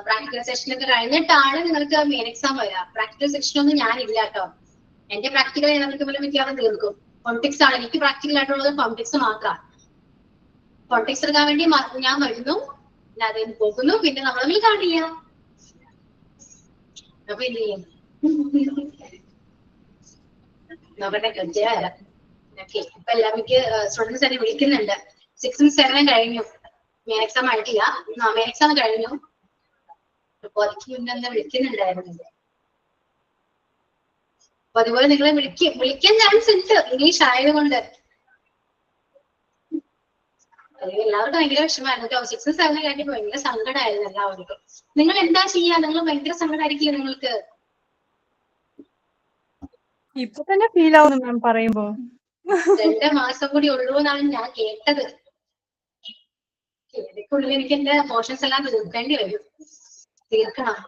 പ്രാക്ടിക്കൽ സെഷൻ ഒക്കെ കഴിഞ്ഞിട്ടാണ് നിങ്ങൾക്ക് മെയിൻ എക്സാം വരാം. പ്രാക്ടിക്കൽ സെഷൻ ഒന്നും ഞാനില്ല കേട്ടോ. എന്റെ പ്രാക്ടിക്കൽ ഞങ്ങൾക്ക് പോലും മിക്കവാറും തീർക്കും. കോൺടെക്സ്റ്റ് ആണ് എനിക്ക് പ്രാക്ടിക്കൽ ആയിട്ടുള്ളത്. കോൺടെക്സ്റ്റ് മാത്രമാണ്. കോൺടെക്സ്റ്റ് എടുക്കാൻ വേണ്ടി ഞാൻ വരുന്നു, ഞാൻ അതിന് പോകുന്നു, പിന്നെ നമ്മൾ തമ്മിൽ കാണില്ല. അപ്പൊ എന്ത് ചെയ്യും? നോക്കട്ടെ, വരാം. ഓക്കെ, ഇപ്പൊ എല്ലാവർക്ക് സ്റ്റുഡൻസ് തന്നെ വിളിക്കുന്നുണ്ട്. 6ഉം 7ഉം കഴിഞ്ഞു, മെയിൻ എക്സാം ആയിട്ടില്ല. മെയിൻ എക്സാം കഴിഞ്ഞു. അപ്പൊ അതിക്ക് മുന്നേ വിളിക്കുന്നുണ്ടായിരുന്നു. അപ്പൊ അതുപോലെ നിങ്ങളെ വിളിക്കാൻ ചാൻസ് ഉണ്ട് ഇംഗ്ലീഷ് ആയതുകൊണ്ട്. എല്ലാവർക്കും ഭയങ്കര വിഷമമായിരുന്നു കേട്ടോ. 6ഉം 7ഉം കഴിഞ്ഞപ്പോ ഭയങ്കര സങ്കടമായിരുന്നു എല്ലാവർക്കും. നിങ്ങൾ എന്താ ചെയ്യാ? നിങ്ങൾ ഭയങ്കര സങ്കടമായിരിക്കില്ല നിങ്ങൾക്ക്? ഇപ്പൊ തന്നെ ഫീൽ ആവുന്നു മാം പറയുമ്പോ. 2 മാസം കൂടി ഉള്ളൂ എന്നാണ് ഞാൻ കേട്ടത്. ഇതിക്കുള്ളിൽ എനിക്ക് എന്റെ പോർഷൻസ് എല്ലാം തീർക്കേണ്ടി വരും. തീർക്കണം.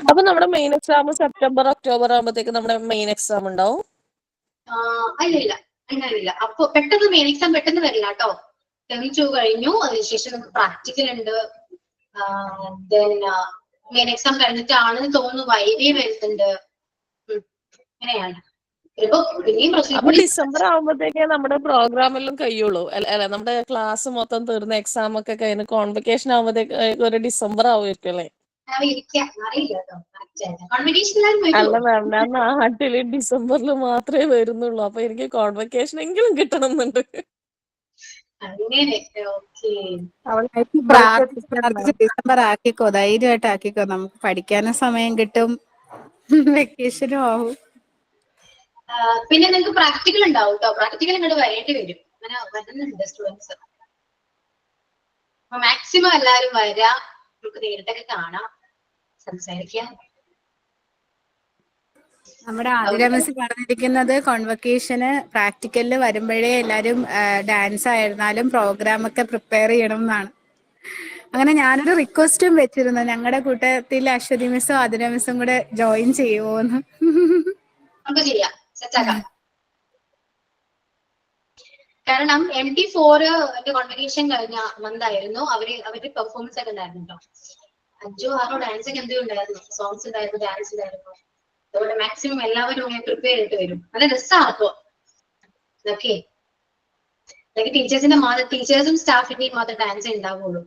അപ്പൊ നമ്മുടെ മെയിൻ എക്സാം സെപ്റ്റംബർ ഒക്ടോബർ ആകുമ്പോഴത്തേക്ക് നമ്മുടെ മെയിൻ എക്സാം ഉണ്ടാവും? ഇല്ല, അങ്ങനെയില്ല. അപ്പൊ പെട്ടെന്ന് മെയിൻ എക്സാം പെട്ടെന്ന് വരില്ല കേട്ടോ. ടേം 2 കഴിഞ്ഞു, അതിനുശേഷം നമുക്ക് പ്രാക്ടിക്കൽ ഉണ്ട്. മെയിൻ എക്സാം കഴിഞ്ഞിട്ടാണ് തോന്നുന്നു വൈവി വരുന്നുണ്ട്. അങ്ങനെയാണ്. അപ്പൊ ഡിസംബർ ആകുമ്പോഴത്തേക്കേ നമ്മുടെ പ്രോഗ്രാമെല്ലാം കഴിയുള്ളൂ അല്ലെ? നമ്മുടെ ക്ലാസ് മൊത്തം തീർന്ന എക്സാം ഒക്കെ കഴിഞ്ഞ് കോൺവെക്കേഷൻ ആകുമ്പോഴത്തേക്ക് ഒരു ഡിസംബർ ആവുമായിരിക്കും അല്ലേ? അല്ല മാം, ഞാൻ നാട്ടില് ഡിസംബറിൽ മാത്രമേ വരുന്നുള്ളൂ. അപ്പൊ എനിക്ക് കോൺവെക്കേഷൻ എങ്കിലും കിട്ടണം എന്നുണ്ട്. ഡിസംബർ ആക്കിക്കോ, ധൈര്യമായിട്ട് ആക്കിക്കോ. നമുക്ക് പഠിക്കാനും സമയം കിട്ടും, വെക്കേഷനും ആവും. പിന്നെ നിങ്ങൾക്ക് പ്രാക്ടിക്കൽ ഉണ്ടാവും കേട്ടോ. പ്രാക്ടിക്കൽ ഇങ്ങോട്ട് വരേണ്ടി വരും. അങ്ങനെ വരുന്നുണ്ട് സ്റ്റുഡൻസ്. അപ്പൊ മാക്സിമം എല്ലാവരും വരാം, നമുക്ക് നേരിട്ടൊക്കെ കാണാം, സംസാരിക്കാം. നമ്മുടെ ആതിര മിസ് പറഞ്ഞിരിക്കുന്നത് കോൺവൊക്കേഷന് പ്രാക്ടിക്കലിന് വരുമ്പോഴേ എല്ലാരും ഡാൻസ് ആയിരുന്നാലും പ്രോഗ്രാം ഒക്കെ പ്രിപ്പയർ ചെയ്യണം എന്നാണ്. അങ്ങനെ ഞാനൊരു റിക്വസ്റ്റും വെച്ചിരുന്നു, ഞങ്ങളുടെ കൂട്ടത്തിൽ അശ്വതി മിസ്സും ആതിര മിസ്സും കൂടെ ജോയിൻ ചെയ്യുമോന്ന്. നമുക്ക് ചെയ്യാം, സെറ്റാക്കാം. കാരണം MT4 കോൺവെക്കേഷൻ കഴിഞ്ഞ മന്തായിരുന്നു. അവരുടെ പെർഫോമൻസ് ഒക്കെ ഉണ്ടായിരുന്നു കേട്ടോ. 5 or 6 ഡാൻസ് ഒക്കെ എന്തോ ഉണ്ടായിരുന്നു, സോങ്സ് ഉണ്ടായിരുന്നു, ഡാൻസ് ഉണ്ടായിരുന്നു. അതുകൊണ്ട് മാക്സിമം എല്ലാവരും പ്രിപ്പയർ ചെയ്തിട്ട് വരും. നല്ല രസമാക്കോ. ഓക്കെ, ടീച്ചേഴ്സും സ്റ്റാഫിന്റെയും മാത്രം ഡാൻസ് ഉണ്ടാവുള്ളൂ.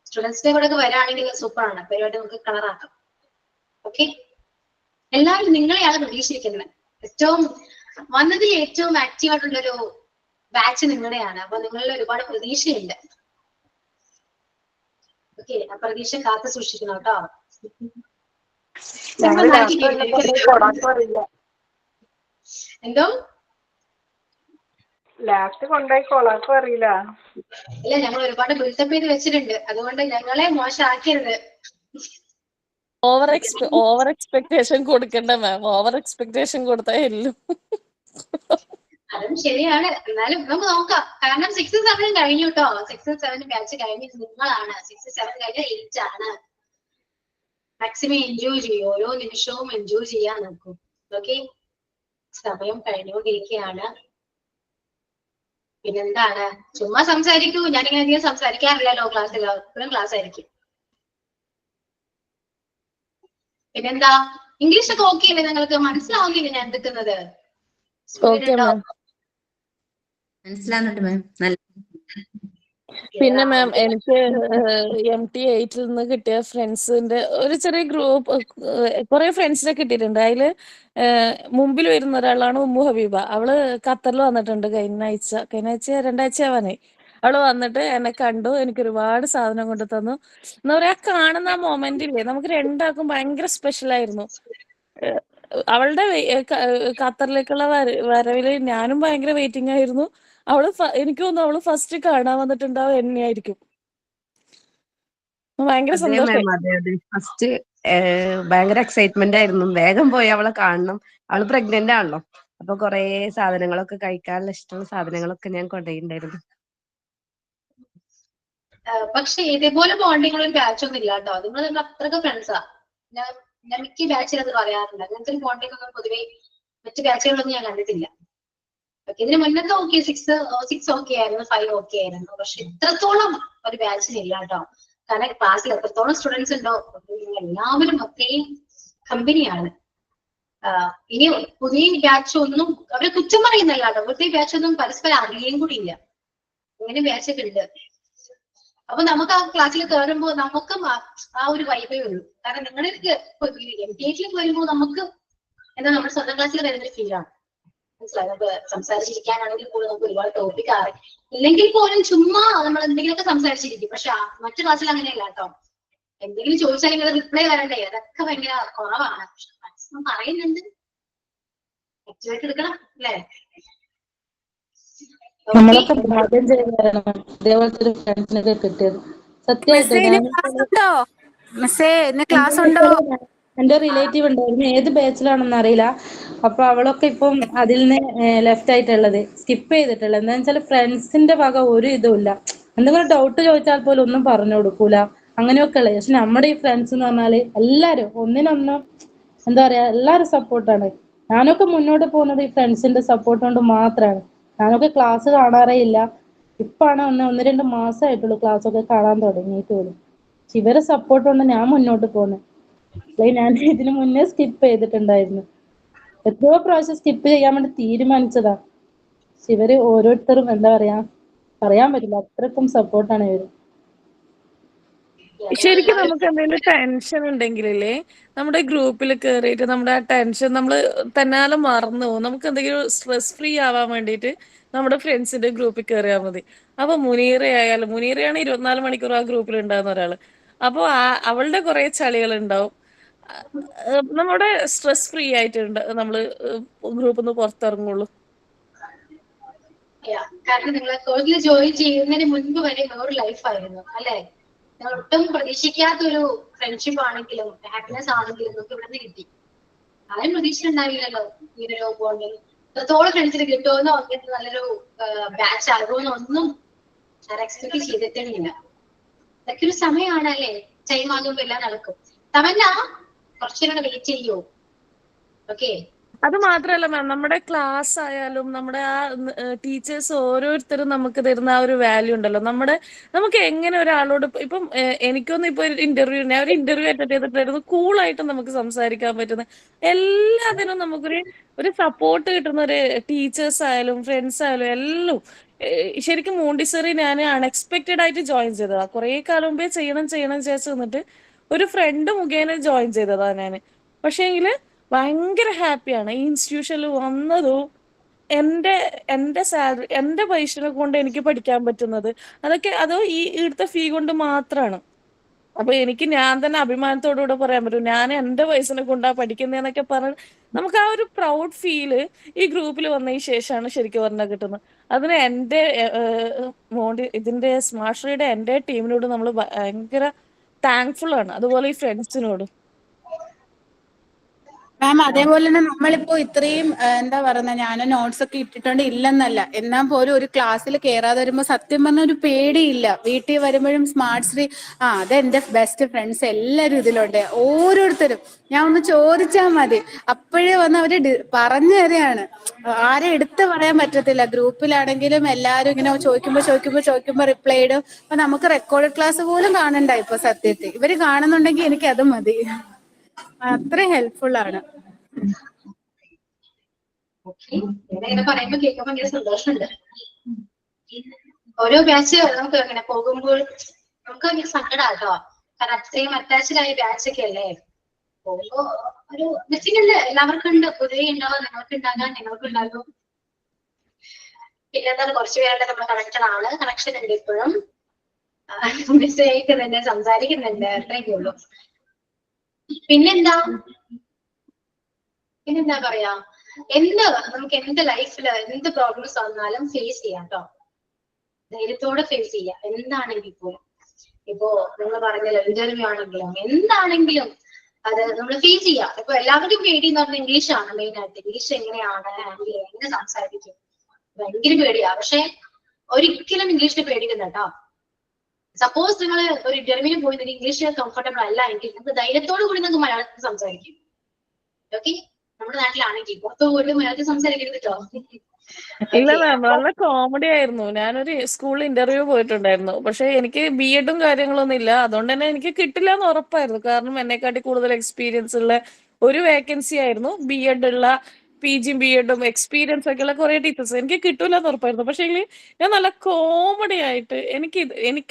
സ്റ്റുഡൻസിന്റെ കൂടെ ഒക്കെ വരാണെങ്കിൽ സൂപ്പറാണ് പരിപാടി, നമുക്ക് കളറാക്കാം. ഓക്കെ, എല്ലാവരും നിങ്ങളെയാണ് പ്രതീക്ഷിക്കുന്നത്. വന്നതിൽ ഏറ്റവും ആക്റ്റീവ് ആയിട്ടുള്ളൊരു ബാച്ച് നിങ്ങളുടെയാണ്. അപ്പൊ നിങ്ങളിൽ ഒരുപാട് പ്രതീക്ഷയുണ്ട്. ഓക്കെ, ആ പ്രതീക്ഷ കാത്തു സൂക്ഷിക്കണം കേട്ടോ. എന്തോ ലാസ്റ്റ് കൊണ്ടുപോയി കൊളാക്കും അറിയില്ല. ഇല്ല, ഞങ്ങൾ ഒരുപാട് ബിൽഡപ്പ് ചെയ്ത് വെച്ചിട്ടുണ്ട്. അതുകൊണ്ട് ഞങ്ങളെ മോശമാക്കരുത്. ഓവർ എക്സ്പെക്ടേഷൻ കൊടുക്കണ്ട മാം. ഓവർ എക്സ്പെക്ടേഷൻ കൊടുത്താൽ എല്ലാം. അതും ശരിയാണ്. എന്നാലും നമുക്ക് നോക്കാം. കാരണം 6ഉം 7ഉം കഴിഞ്ഞു കേട്ടോ. 6ഉം 7ഉം ബാച്ച് കഴിഞ്ഞ് നിങ്ങളാണ്. 6, 7 കഴിഞ്ഞ 8 ആണ്. മാക്സിമം എൻജോയ് ചെയ്യും, ഓരോ നിമിഷവും എൻജോയ് ചെയ്യാൻ നോക്കും. ഓക്കെ, സമയം കഴിഞ്ഞുകൊണ്ടിരിക്കുകയാണ്. പിന്നെന്താണ്, ചുമ്മാ സംസാരിക്കൂ. ഞാനിങ്ങനെ അധികം സംസാരിക്കാറില്ലല്ലോ ക്ലാസ്സിൽ, എപ്പോഴും ക്ലാസ് ആയിരിക്കും. പിന്നെന്താ, ഇംഗ്ലീഷ് ഒക്കെ ഓക്കെ അല്ലേ നിങ്ങൾക്ക്? മനസ്സിലാവുന്നില്ല ഞാൻ എടുക്കുന്നത്? Okay ma'am. മനസ്സിലാവുന്നുണ്ട് മാം. നല്ല പിന്നെ മാം എനിക്ക് MT8 നിന്ന് കിട്ടിയ ഫ്രണ്ട്സിന്റെ ഒരു ചെറിയ ഗ്രൂപ്പ്, കുറെ ഫ്രണ്ട്സിനെ കിട്ടിയിട്ടുണ്ട്. അതില് മുമ്പിൽ വരുന്ന ഒരാളാണ് ഉമ്മു ഹബീബ. അവള് ഖത്തറിൽ വന്നിട്ടുണ്ട് കഴിഞ്ഞ ആഴ്ച 2 ആഴ്ച ആവാനായി. അവള് വന്നിട്ട് എന്നെ കണ്ടു, എനിക്ക് ഒരുപാട് സാധനം കൊണ്ട് തന്നു. എന്താ പറയാ, കാണുന്ന ആ മൊമെന്റ് ഇല്ലേ, നമുക്ക് രണ്ടാൾക്കും ഭയങ്കര സ്പെഷ്യൽ ആയിരുന്നു. അവളുടെ ഖത്തറിലേക്കുള്ള വരവില് ഞാനും ഭയങ്കര വെയിറ്റിംഗ് ആയിരുന്നു. എനിക്ക് തോന്നുന്നു അവള് ഫസ്റ്റ് കാണാൻ വന്നിട്ടുണ്ടാവും എന്നെയായിരിക്കും. ഭയങ്കര അതെ സന്തോഷായി. മാം, അതെ ഫസ്റ്റ് ഭയങ്കര എക്സൈറ്റ്മെന്റ് ആയിരുന്നു. വേഗം പോയി അവളെ കാണണം. അവള് പ്രഗ്നന്റ് ആണല്ലോ, അപ്പൊ കൊറേ സാധനങ്ങളൊക്കെ കഴിക്കാനുള്ള ഇഷ്ടമുള്ള സാധനങ്ങളൊക്കെ ഞാൻ കൊണ്ടുപോയിട്ടുണ്ടായിരുന്നു. പക്ഷെ ഇതേപോലെ ബോണ്ടിങ്ങുള്ള ഒരു ബാച്ച് ഒന്നും ഇല്ല കേട്ടോ. നിങ്ങൾ അത്രക്ക് ഫ്രണ്ട്സാ. ഞാൻ മിക്ക ബാച്ചിൽ അത് പറയാറുണ്ട്. അങ്ങനത്തെ ഒരു ബോണ്ടിങ് ഒന്നും പൊതുവെ മറ്റു ബാച്ചുകളൊന്നും ഞാൻ കണ്ടിട്ടില്ല. ഇതിന് മുന്നത്തെ ഓക്കെ 6 ഓക്കെ ആയിരുന്നു, 5 ഓക്കെ ആയിരുന്നു. പക്ഷെ ഇത്രത്തോളം ഒരു ബാച്ചിനില്ല കേട്ടോ. കാരണം ക്ലാസ്സിൽ എത്രത്തോളം സ്റ്റുഡൻസ് ഉണ്ടോ എല്ലാവരും അത്രയും കമ്പനിയാണ്. ഇനി പുതിയ ബാച്ച് ഒന്നും അവരെ കുറ്റം പറയുന്നല്ല കേട്ടോ. പുതിയ ബാച്ച് ഒന്നും പരസ്പരം അറിയുകയും കൂടി ഇല്ല. അങ്ങനെ ബാച്ചൊക്കെ ഉണ്ട്. അപ്പൊ നമുക്ക് ആ ക്ലാസ്സിൽ കയറുമ്പോൾ നമുക്കും ആ ഒരു വൈബേ ഉള്ളൂ. കാരണം നിങ്ങളുടെ MT8 വരുമ്പോൾ നമുക്ക് എന്താ നമ്മുടെ സ്വന്തം ക്ലാസ്സിൽ വരുന്ന ഒരു ഫീലാണ്. മനസ്സിലായി? നമുക്ക് സംസാരിച്ചിരിക്കാനാണെങ്കിൽ പോലും നമുക്ക് ഒരുപാട് ടോപ്പിക് അറിയാം. ഇല്ലെങ്കിൽ പോലും ചുമ്മാ നമ്മൾ എന്തെങ്കിലുമൊക്കെ സംസാരിച്ചിരിക്കും. പക്ഷെ മറ്റു ക്ലാസ്സിൽ അങ്ങനെയല്ല കേട്ടോ. എന്തെങ്കിലും ചോദിച്ചാൽ ഇങ്ങനെ റിപ്ലൈ വരണ്ടേ, അതൊക്കെ ഭയങ്കര കുറവാണ്. മാക്സിമം പറയുന്നുണ്ട്, ആക്ടിവായിട്ട് എടുക്കണം അല്ലേ? നമ്മളൊക്കെ ഭാഗ്യം ചെയ്തതാണ് ഇതേപോലത്തെ ഒരു ഫ്രണ്ട്സിനൊക്കെ കിട്ടിയത്. സത്യമായിട്ട് എന്റെ റിലേറ്റീവ് ഉണ്ടായിരുന്നു, ഏത് ബാച്ചിലാണെന്ന് അറിയില്ല. അപ്പൊ അവളൊക്കെ ഇപ്പം അതിൽ നിന്ന് ലെഫ്റ്റ് ആയിട്ടുള്ളത്, സ്കിപ്പ് ചെയ്തിട്ടുള്ളത്. എന്താന്ന് വെച്ചാൽ ഫ്രണ്ട്സിന്റെ വക ഒരു ഇതും ഇല്ല. എന്തെങ്കിലും ഡൗട്ട് ചോദിച്ചാൽ പോലും ഒന്നും പറഞ്ഞു കൊടുക്കൂല, അങ്ങനെയൊക്കെ ഉള്ളത്. പക്ഷെ നമ്മുടെ ഈ ഫ്രണ്ട്സ് എന്ന് പറഞ്ഞാല് എല്ലാരും ഒന്നിനൊന്നും എന്താ പറയാ, എല്ലാരും സപ്പോർട്ടാണ്. ഞാനൊക്കെ മുന്നോട്ട് പോകുന്നത് ഈ ഫ്രണ്ട്സിന്റെ സപ്പോർട്ട് കൊണ്ട് മാത്രമാണ്. ഞാനൊക്കെ ക്ലാസ് കാണാറേ ഇല്ല. ഇപ്പാണ് 1-2 മാസമായിട്ടുള്ളൂ ക്ലാസ് ഒക്കെ കാണാൻ തുടങ്ങിയിട്ട് പോലും. ഇവരെ സപ്പോർട്ട് കൊണ്ട് ഞാൻ മുന്നോട്ട് പോകുന്നത്. ഞാൻ ഇതിനു മുന്നേ സ്കിപ്പ് ചെയ്തിട്ടുണ്ടായിരുന്നു. എത്രയോ പ്രാവശ്യം സ്കിപ്പ് ചെയ്യാൻ വേണ്ടി തീരുമാനിച്ചതാ. ഇവര് ഓരോരുത്തരും എന്താ പറയാ, പറയാൻ പറ്റില്ല, അത്രക്കും സപ്പോർട്ടാണ് ഇവര്. ശരിക്കും നമുക്ക് എന്തെങ്കിലും ടെൻഷൻ ഉണ്ടെങ്കിലേ നമ്മുടെ ഗ്രൂപ്പിൽ കയറിയിട്ട് നമ്മുടെ ആ ടെൻഷൻ നമ്മൾ തന്നാലെ മറന്നു പോകും. നമുക്ക് എന്തെങ്കിലും സ്ട്രെസ് ഫ്രീ ആവാൻ വേണ്ടിയിട്ട് നമ്മുടെ ഫ്രണ്ട്സിന്റെ ഗ്രൂപ്പിൽ കയറിയാൽ മതി. അപ്പൊ മുനീറയായാലും, മുനീറയാണ് 24 മണിക്കൂർ ആ ഗ്രൂപ്പിൽ ഉണ്ടാകുന്ന ഒരാള്. അപ്പോൾ അവളുടെ കുറെ ചളികൾ ഉണ്ടാവും. നമ്മുടെ സ്ട്രെസ് ഫ്രീ ആയിട്ടുണ്ട് നമ്മള് ഗ്രൂപ്പിൽ നിന്ന് പുറത്തിറങ്ങുള്ളൂ. കാരണം നിങ്ങൾ കോഴ്സിൽ ജോയിൻ ചെയ്യുന്നതിന് മുൻപ് വരെ വേറൊരു ലൈഫായിരുന്നു അല്ലെ? ഞങ്ങൾ ഒട്ടും പ്രതീക്ഷിക്കാത്തൊരു ഫ്രണ്ട്ഷിപ്പ് ആണെങ്കിലും ഹാപ്പിനെസ് ആണെങ്കിലും നമുക്ക് ഇവിടെ നിന്ന് കിട്ടി. ആരും പ്രതീക്ഷിച്ചിട്ടുണ്ടാവില്ലല്ലോ ഇങ്ങനൊരു ബോണ്ടിങ് എത്രത്തോളം ഫ്രണ്ട്സിന് കിട്ടുമെന്നോ അങ്ങനത്തെ നല്ലൊരു ബാച്ച് ആകുമെന്നോ ഒന്നും ഞാൻ എക്സ്പെക്ട് ചെയ്തിട്ടില്ല. ഇതൊക്കെ ഒരു സമയമാണ് അല്ലേ? ടൈം ആകുമ്പോ എല്ലാം നടക്കും. തമന്ന കുറച്ചുകൂടെ വെയിറ്റ് ചെയ്യൂ. ഓക്കെ, അത് മാത്രല്ല മാം, നമ്മുടെ ക്ലാസ് ആയാലും നമ്മുടെ ആ ടീച്ചേഴ്സ് ഓരോരുത്തരും നമുക്ക് തരുന്ന ആ ഒരു വാല്യൂ ഉണ്ടല്ലോ. നമുക്ക് എങ്ങനെ ഒരാളോട് ഇപ്പം എനിക്കൊന്നും ഇപ്പൊ ഒരു ഞാൻ ഒരു ഇന്റർവ്യൂ അറ്റൻഡ് ചെയ്തിട്ടായിരുന്നു, കൂളായിട്ട് നമുക്ക് സംസാരിക്കാൻ പറ്റുന്ന എല്ലാത്തിനും നമുക്കൊരു സപ്പോർട്ട് കിട്ടുന്ന ഒരു ടീച്ചേഴ്സ് ആയാലും ഫ്രണ്ട്സ് ആയാലും എല്ലാം. ശരിക്കും മോണ്ടിസറി ഞാൻ അൺഎക്സ്പെക്റ്റഡ് ആയിട്ട് ജോയിൻ ചെയ്തതാ. കുറെ കാലം മുമ്പേ ചെയ്യണം ചേച്ചി വന്നിട്ട് ഒരു ഫ്രണ്ട് മുഖേന ജോയിൻ ചെയ്തതാ ഞാൻ. പക്ഷേങ്കില് ഭയങ്കര ഹാപ്പിയാണ് ഈ ഇൻസ്റ്റിറ്റ്യൂഷനിൽ വന്നതും. എന്റെ സാലറി, എന്റെ പൈസ കൊണ്ട് എനിക്ക് പഠിക്കാൻ പറ്റുന്നത് അതോ ഈ ഇവിടുത്തെ ഫീ കൊണ്ട് മാത്രമാണ്. അപ്പൊ ഞാൻ തന്നെ അഭിമാനത്തോടുകൂടെ പറയാൻ പറ്റും, ഞാൻ എന്റെ പൈസനെ കൊണ്ടാ പഠിക്കുന്നതെന്നൊക്കെ പറഞ്ഞ് നമുക്ക് ആ ഒരു പ്രൗഡ് ഫീല് ഈ ഗ്രൂപ്പിൽ വന്നതിന് ശേഷമാണ് ശരിക്കും പറഞ്ഞാൽ കിട്ടുന്നത്. അതിന് ഇതിന്റെ സ്മാർട്ട് ശ്രീയുടെ എന്റെ ടീമിനോട് നമ്മൾ ഭയങ്കര താങ്ക്ഫുൾ ആണ്. അതുപോലെ ഈ ഫ്രണ്ട്സിനോടും. മാം അതേപോലെ തന്നെ നമ്മളിപ്പോ ഇത്രയും എന്താ പറയുന്നത്, ഞാൻ നോട്ട്സ് ഒക്കെ ഇട്ടിട്ടുണ്ട് ഇല്ലെന്നല്ല, എന്നാൽ പോലും ഒരു ക്ലാസ്സിൽ കയറാതെ വരുമ്പോ സത്യം പറഞ്ഞ ഒരു പേടിയില്ല. വീട്ടിൽ വരുമ്പോഴും സ്മാർട്ട് ശ്രീ അതെന്റെ ബെസ്റ്റ് ഫ്രണ്ട്സ് എല്ലാരും ഇതിലുണ്ട്, ഓരോരുത്തരും ഞാൻ ഒന്ന് ചോദിച്ചാൽ മതി അപ്പോഴേ വന്ന് അവര് പറഞ്ഞു തരികയാണ്. ആരെ എടുത്ത് പറയാൻ പറ്റത്തില്ല. ഗ്രൂപ്പിലാണെങ്കിലും എല്ലാരും ഇങ്ങനെ ചോദിക്കുമ്പോ റിപ്ലൈ ഇടും. അപ്പൊ നമുക്ക് റെക്കോർഡ് ക്ലാസ് പോലും കാണണ്ട ഇപ്പൊ സത്യത്തിൽ. ഇവര് കാണുന്നുണ്ടെങ്കിൽ എനിക്ക് അത് മതി, അത്രയും ഹെൽപ്ഫുൾ ആണ്. ഇങ്ങനെ പറയുമ്പോ കേൾക്കുമ്പോ ഭയങ്കര സന്തോഷമുണ്ട്. ഓരോ ബാച്ച് നമുക്ക് ഇങ്ങനെ പോകുമ്പോൾ നമുക്ക് ഭയങ്കര സങ്കടമാട്ടോ. കാരണം അത്രയും അറ്റാച്ച്ഡ് ആയ ബാച്ച് ഒക്കെ അല്ലേ. പോകുമ്പോ ഒരു മിസ്സിംഗ് ഉണ്ട്, എല്ലാവർക്കും ഉണ്ട്. പൊതുവെ ഉണ്ടാവും, നിങ്ങൾക്ക് ഉണ്ടാകാൻ, ഞങ്ങൾക്ക് ഉണ്ടാകും. പിന്നെന്താണ് കുറച്ച് പേരുടെ നമ്മൾ കണക്ഷൻ ഉണ്ട് ഇപ്പോഴും. മെസ്സേജ് തന്നെ സംസാരിക്കുന്നുണ്ട്, അത്രയൊക്കെ ഉള്ളൂ. പിന്നെന്താ പറയാ, നമുക്ക് എന്ത് ലൈഫിൽ എന്ത് പ്രോബ്ലംസ് വന്നാലും ഫേസ് ചെയ്യാം കേട്ടോ. ധൈര്യത്തോടെ ഫേസ് ചെയ്യാം എന്താണെങ്കിൽ പോലും. ഇപ്പോ നിങ്ങൾ പറഞ്ഞല്ലോ ഇന്റർവ്യൂ ആണെങ്കിലും എന്താണെങ്കിലും അത് നമ്മൾ ഫേസ് ചെയ്യാം. ഇപ്പൊ എല്ലാവരും പേടി എന്ന് പറഞ്ഞാൽ ഇംഗ്ലീഷാണ് മെയിൻ ആയിട്ട്. ഇംഗ്ലീഷ് എങ്ങനെയാണ് ഹാൻഡിൽ ചെയ്യുക, എങ്ങനെ സംസാരിക്കും, ഭയങ്കര പേടിയാ. പക്ഷെ ഒരിക്കലും ഇംഗ്ലീഷിന് പേടിക്കണ്ട കേട്ടോ. സപ്പോസ് നിങ്ങൾ ഒരു ഇന്റർവ്യൂവിന് പോയി ഇംഗ്ലീഷ് കംഫർട്ടബിൾ അല്ല എങ്കിൽ നിങ്ങൾക്ക് ധൈര്യത്തോടു കൂടി നിങ്ങൾക്ക് മലയാളത്തിൽ സംസാരിക്കും. ഓക്കെ, നമ്മുടെ നാട്ടിലാണെങ്കിൽ പുറത്തു പോയിട്ട് മലയാളത്തിൽ സംസാരിക്കരുത് കേട്ടോ. ഇല്ല മാം, നല്ല കോമഡി ആയിരുന്നു. ഞാനൊരു സ്കൂളിൽ ഇന്റർവ്യൂ പോയിട്ടുണ്ടായിരുന്നു. പക്ഷെ എനിക്ക് ബി.എഡും കാര്യങ്ങളൊന്നും ഇല്ല. അതുകൊണ്ട് തന്നെ എനിക്ക് കിട്ടില്ല എന്ന് ഉറപ്പായിരുന്നു. കാരണം എന്നെക്കാട്ടി കൂടുതൽ എക്സ്പീരിയൻസ് ഉള്ള ഒരു വേക്കൻസി ആയിരുന്നു. ബി.എഡ് ഉള്ള, PG ബി.എഡും എക്സ്പീരിയൻസ് ഒക്കെ ഉള്ള കുറെ ടീച്ചേഴ്സ്. എനിക്ക് കിട്ടൂല എന്ന് ഉറപ്പായിരുന്നു. പക്ഷെ ഞാൻ നല്ല കോമഡി ആയിട്ട് എനിക്ക്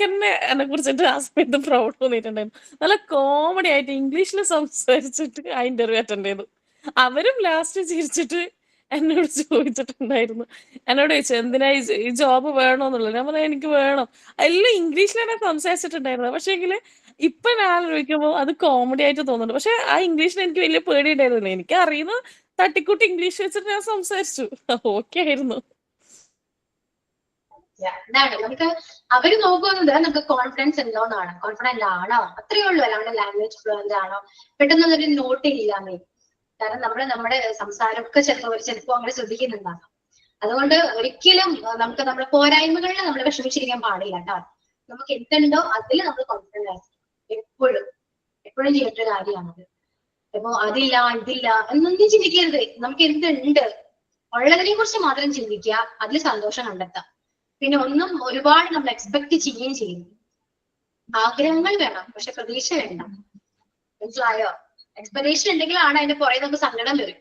തന്നെ എന്നെ കുറിച്ചിട്ട് ആ സമയത്ത് പ്രൗഡ് തോന്നിയിട്ടുണ്ടായിരുന്നു. നല്ല കോമഡി ആയിട്ട് ഇംഗ്ലീഷിൽ സംസാരിച്ചിട്ട് ആ ഇന്റർവ്യൂ അറ്റൻഡ് ചെയ്തു. അവരും ലാസ്റ്റ് ചിരിച്ചിട്ട് എന്നോട് ചോദിച്ചിട്ടുണ്ടായിരുന്നു. എന്നോട് ചോദിച്ചു എന്തിനാ ഈ ജോബ് വേണോന്നുള്ളത്. ഞാൻ പറഞ്ഞു എനിക്ക് വേണം. എല്ലാം ഇംഗ്ലീഷിലാണ് സംസാരിച്ചിട്ടുണ്ടായിരുന്നത്. പക്ഷെ ഇപ്പൊ ഞാൻ ആലോചിക്കുമ്പോൾ അത് കോമഡി ആയിട്ട് തോന്നുന്നുണ്ട്. പക്ഷെ ആ ഇംഗ്ലീഷിന് എനിക്ക് വലിയ പേടി ഉണ്ടായിരുന്നില്ല. എനിക്ക് അറിയുന്ന തട്ടിക്കൂട്ടി ഇംഗ്ലീഷ് വെച്ചിട്ട് ഞാൻ സംസാരിച്ചു. ഓക്കെ ആയിരുന്നു. എന്താണ് നമുക്ക് അവര് നോക്കുന്നത് നമുക്ക് കോൺഫിഡൻസ് ഉണ്ടോന്നാണ്. കോൺഫിഡന്റ് ആണോ, അത്രയേ ഉള്ളൂ. അല്ലാണ്ട് ലാംഗ്വേജ് ഫ്ലുവന്റ് ആണോ, പെട്ടെന്ന് ഒരു നോട്ട് ഇല്ലാന്നേ. കാരണം നമ്മുടെ സംസാരമൊക്കെ ചിലപ്പോ അങ്ങനെ ശ്രദ്ധിക്കുന്നുണ്ടാകാം. അതുകൊണ്ട് ഒരിക്കലും നമുക്ക് നമ്മുടെ പോരായ്മകളിൽ നമ്മൾ വിഷമിച്ചിരിക്കാൻ പാടില്ല കേട്ടോ. നമുക്ക് എന്തുണ്ടോ അതിൽ നമ്മൾ കോൺഫിഡന്റ് ആയിരിക്കും. എപ്പോഴും ചെയ്യേണ്ട ഒരു കാര്യമാണത്. ഇപ്പൊ അതില്ല ഇതില്ല എന്നൊന്നും ചിന്തിക്കരുത്. നമുക്ക് എന്തുണ്ട് ഉള്ളതിനെ കുറിച്ച് മാത്രം ചിന്തിക്കുക, അതിൽ സന്തോഷം കണ്ടെത്താം. പിന്നെ ഒന്നും ഒരുപാട് നമ്മൾ എക്സ്പെക്ട് ചെയ്യുകയും ചെയ്യുന്നു. ആഗ്രഹങ്ങൾ വേണം, പക്ഷെ പ്രതീക്ഷ വേണ്ട. മനസ്സിലായോ? എക്സ്പെക്ടേഷൻ ഉണ്ടെങ്കിലാണ് അതിന്റെ പുറകെ നമുക്ക് സങ്കടം വരും.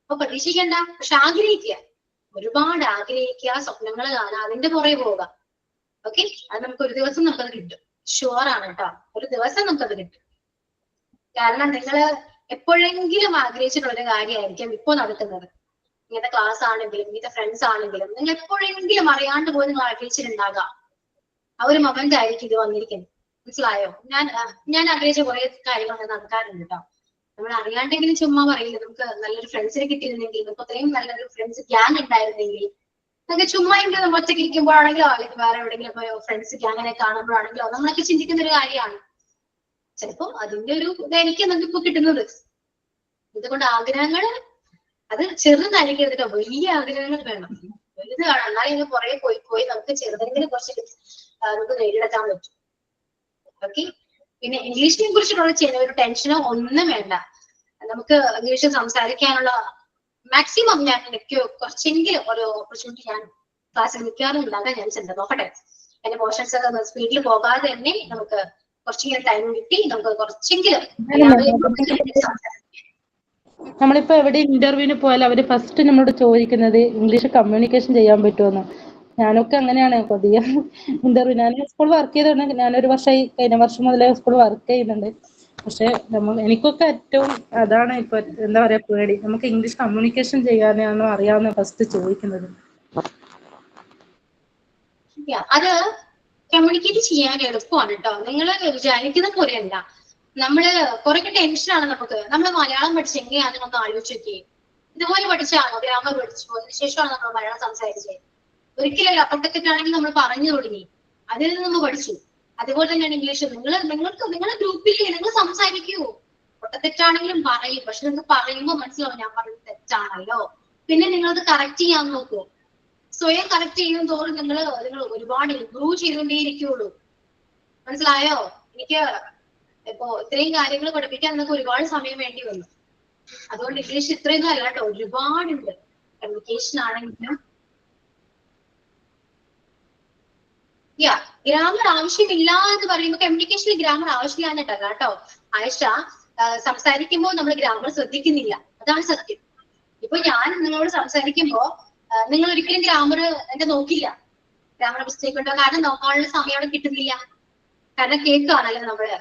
അപ്പൊ പ്രതീക്ഷിക്കണ്ട, പക്ഷെ ആഗ്രഹിക്കുക, ഒരുപാട് ആഗ്രഹിക്കുക, സ്വപ്നങ്ങൾ കാണുക, അതിന്റെ പുറകെ പോവുക. ഓക്കെ, അത് നമുക്ക് ഒരു ദിവസം നമുക്കത് കിട്ടും. ഷുവർ ആണ് കേട്ടോ, ഒരു ദിവസം നമുക്കത് കിട്ടും. കാരണം നിങ്ങൾ എപ്പോഴെങ്കിലും ആഗ്രഹിച്ചിട്ടുള്ള ഒരു കാര്യമായിരിക്കും ഇപ്പൊ നടക്കുന്നത്. ഇങ്ങനത്തെ ക്ലാസ് ആണെങ്കിലും ഇങ്ങനത്തെ ഫ്രണ്ട്സ് ആണെങ്കിലും നിങ്ങൾ എപ്പോഴെങ്കിലും അറിയാണ്ട് പോയി നിങ്ങൾ ആഗ്രഹിച്ചിട്ടുണ്ടാകാം. ആ ഒരു മൊമെന്റ് ആയിരിക്കും ഇത് വന്നിരിക്കുന്നത്. മനസ്സിലായോ? ഞാൻ ആഗ്രഹിച്ച കുറെ കാര്യങ്ങൾ നടക്കാറുണ്ട് കേട്ടോ. നമ്മൾ അറിയാണ്ടെങ്കിലും ചുമ്മാ പറയില്ല, നമുക്ക് നല്ലൊരു ഫ്രണ്ട്സിനെ കിട്ടിയിരുന്നെങ്കിൽ, നമുക്ക് അത്രയും നല്ലൊരു ഫ്രണ്ട്സ് ഗ്യാങ് ഉണ്ടായിരുന്നെങ്കിൽ, നമുക്ക് ചുമ്മാ എങ്കിലും നമ്മൾ ഒറ്റയ്ക്ക് ഇരിക്കുമ്പോഴാണെങ്കിലോ അല്ലെങ്കിൽ വേറെ എവിടെയെങ്കിലും ഫ്രണ്ട്സ് ഗ്യാങ്ങിനെ കാണുമ്പോഴാണെങ്കിലോ നമ്മളൊക്കെ ചിന്തിക്കുന്ന ഒരു കാര്യമാണ്. ചിലപ്പോ അതിന്റെ ഒരു ഇതായിരിക്കും നമുക്ക് ഇപ്പൊ കിട്ടുന്നത്. ഇതുകൊണ്ട് ആഗ്രഹങ്ങൾ അത് ചെറുതായിരിക്കും കേട്ടോ, വലിയ ആഗ്രഹങ്ങൾ വേണം. വലുത് കാണാം, എന്നാലും ഇതിന് പുറകെ പോയി നമുക്ക് ചെറുതെങ്കിലും കുറച്ച് നമുക്ക് നേടിയെടുക്കാൻ പറ്റും. ഓക്കെ, പിന്നെ ഇംഗ്ലീഷിനെ കുറിച്ചിട്ടുള്ള ഒരു ടെൻഷനോ ഒന്നും വേണ്ട. നമുക്ക് ഇംഗ്ലീഷ് സംസാരിക്കാനുള്ള മാക്സിമം ഞാൻ എനിക്ക് കുറച്ചെങ്കിലും ഒരു ഓപ്പർച്യൂണിറ്റി ഞാൻ ക്ലാസ്സിൽ നിൽക്കാറുണ്ടാകാൻ ഞാൻ ചിന്ത നോക്കട്ടെ. എന്റെ പോർഷൻസ് ഒക്കെ സ്പീഡിൽ പോകാതെ തന്നെ നമുക്ക് കുറച്ചെങ്കിലും ടൈം കിട്ടി നമുക്ക് കുറച്ചെങ്കിലും നമ്മളിപ്പോ എവിടെ ഇന്റർവ്യൂവിന് പോയാലും അവര് ഫസ്റ്റ് നമ്മളോട് ചോദിക്കുന്നത് ഇംഗ്ലീഷ് കമ്മ്യൂണിക്കേഷൻ ചെയ്യാൻ പറ്റുമെന്ന്. ഞാനൊക്കെ അങ്ങനെയാണ് കൊതിയ ഇന്റർവ്യൂ. ഞാൻ സ്കൂൾ വർക്ക് ചെയ്തിട്ടുണ്ട്. ഞാനൊരു വർഷമായി, കഴിഞ്ഞ വർഷം മുതലേ സ്കൂൾ വർക്ക് ചെയ്യുന്നുണ്ട്. പക്ഷെ എനിക്കൊക്കെ ഏറ്റവും അതാണ് ഇപ്പൊ എന്താ പറയാ പേടി. നമുക്ക് ഇംഗ്ലീഷ് കമ്മ്യൂണിക്കേഷൻ ചെയ്യാനാണോ അറിയാവുന്ന ഫസ്റ്റ് ചോദിക്കുന്നത്. അത് കമ്മ്യൂണിക്കേറ്റ് ചെയ്യാൻ എളുപ്പമാണ് കേട്ടോ. നിങ്ങൾ വിചാരിക്കുന്ന പോലെയല്ല. നമ്മള് കുറെ ടെൻഷനാണ് നമുക്ക്. നമ്മൾ മലയാളം പഠിച്ച് എങ്ങനെയാണെന്നൊന്ന് ആലോചിച്ച് നോക്കിയേ. ഇതുപോലെ പഠിച്ചാണോ ഗ്രാമർ പഠിച്ചു, അതിനുശേഷമാണ് നമ്മൾ മലയാളം സംസാരിച്ചത്? ഒരിക്കലല്ല. അപ്പുറത്തൊക്കെയാണെങ്കിൽ നമ്മൾ പറഞ്ഞു തുടങ്ങി, അതിൽ നിന്ന് നമ്മൾ പഠിച്ചു. അതുപോലെ തന്നെയാണ് ഇംഗ്ലീഷ്. നിങ്ങളുടെ ഗ്രൂപ്പിൽ നിങ്ങൾ സംസാരിക്കൂ. തെറ്റാണെങ്കിലും പറയും, പക്ഷെ നിങ്ങൾക്ക് പറയുമ്പോൾ മനസ്സിലാവും ഞാൻ പറയുന്നത് തെറ്റാണല്ലോ. പിന്നെ നിങ്ങളത് കറക്റ്റ് ചെയ്യാൻ നോക്കൂ. സ്വയം കറക്റ്റ് ചെയ്യും തോറും നിങ്ങൾ ഒരുപാട് ഇംപ്രൂവ് ചെയ്തുകൊണ്ടേയിരിക്കുള്ളൂ. മനസ്സിലായോ? എനിക്ക് ഇപ്പോ ഇത്രയും കാര്യങ്ങൾ പഠിപ്പിക്കാൻ നിങ്ങൾക്ക് ഒരുപാട് സമയം വേണ്ടി വന്നു. അതുകൊണ്ട് ഇംഗ്ലീഷ് ഇത്രയൊന്നും അല്ല കേട്ടോ, ഒരുപാടുണ്ട്. കമ്മ്യൂണിക്കേഷൻ ആണെങ്കിലും ഗ്രാമർ ആവശ്യമില്ല എന്ന് പറയുമ്പോൾ കമ്മ്യൂണിക്കേഷനിൽ ഗ്രാമർ ആവശ്യമില്ലാന്നിട്ടല്ല കേട്ടോ ആയിഷ. സംസാരിക്കുമ്പോൾ നമ്മൾ ഗ്രാമർ ശ്രദ്ധിക്കുന്നില്ല, അതാണ് സത്യം. ഇപ്പൊ ഞാൻ നിങ്ങളോട് സംസാരിക്കുമ്പോ നിങ്ങൾ ഒരിക്കലും ഗ്രാമർ എന്റെ നോക്കില്ല, ഗ്രാമർ മിസ്റ്റേക്ക് ഉണ്ടോ, കാരണം നോക്കാനുള്ള സമയം അവിടെ കിട്ടുന്നില്ല. കാരണം കേൾക്കുകയാണല്ലോ നമ്മള്,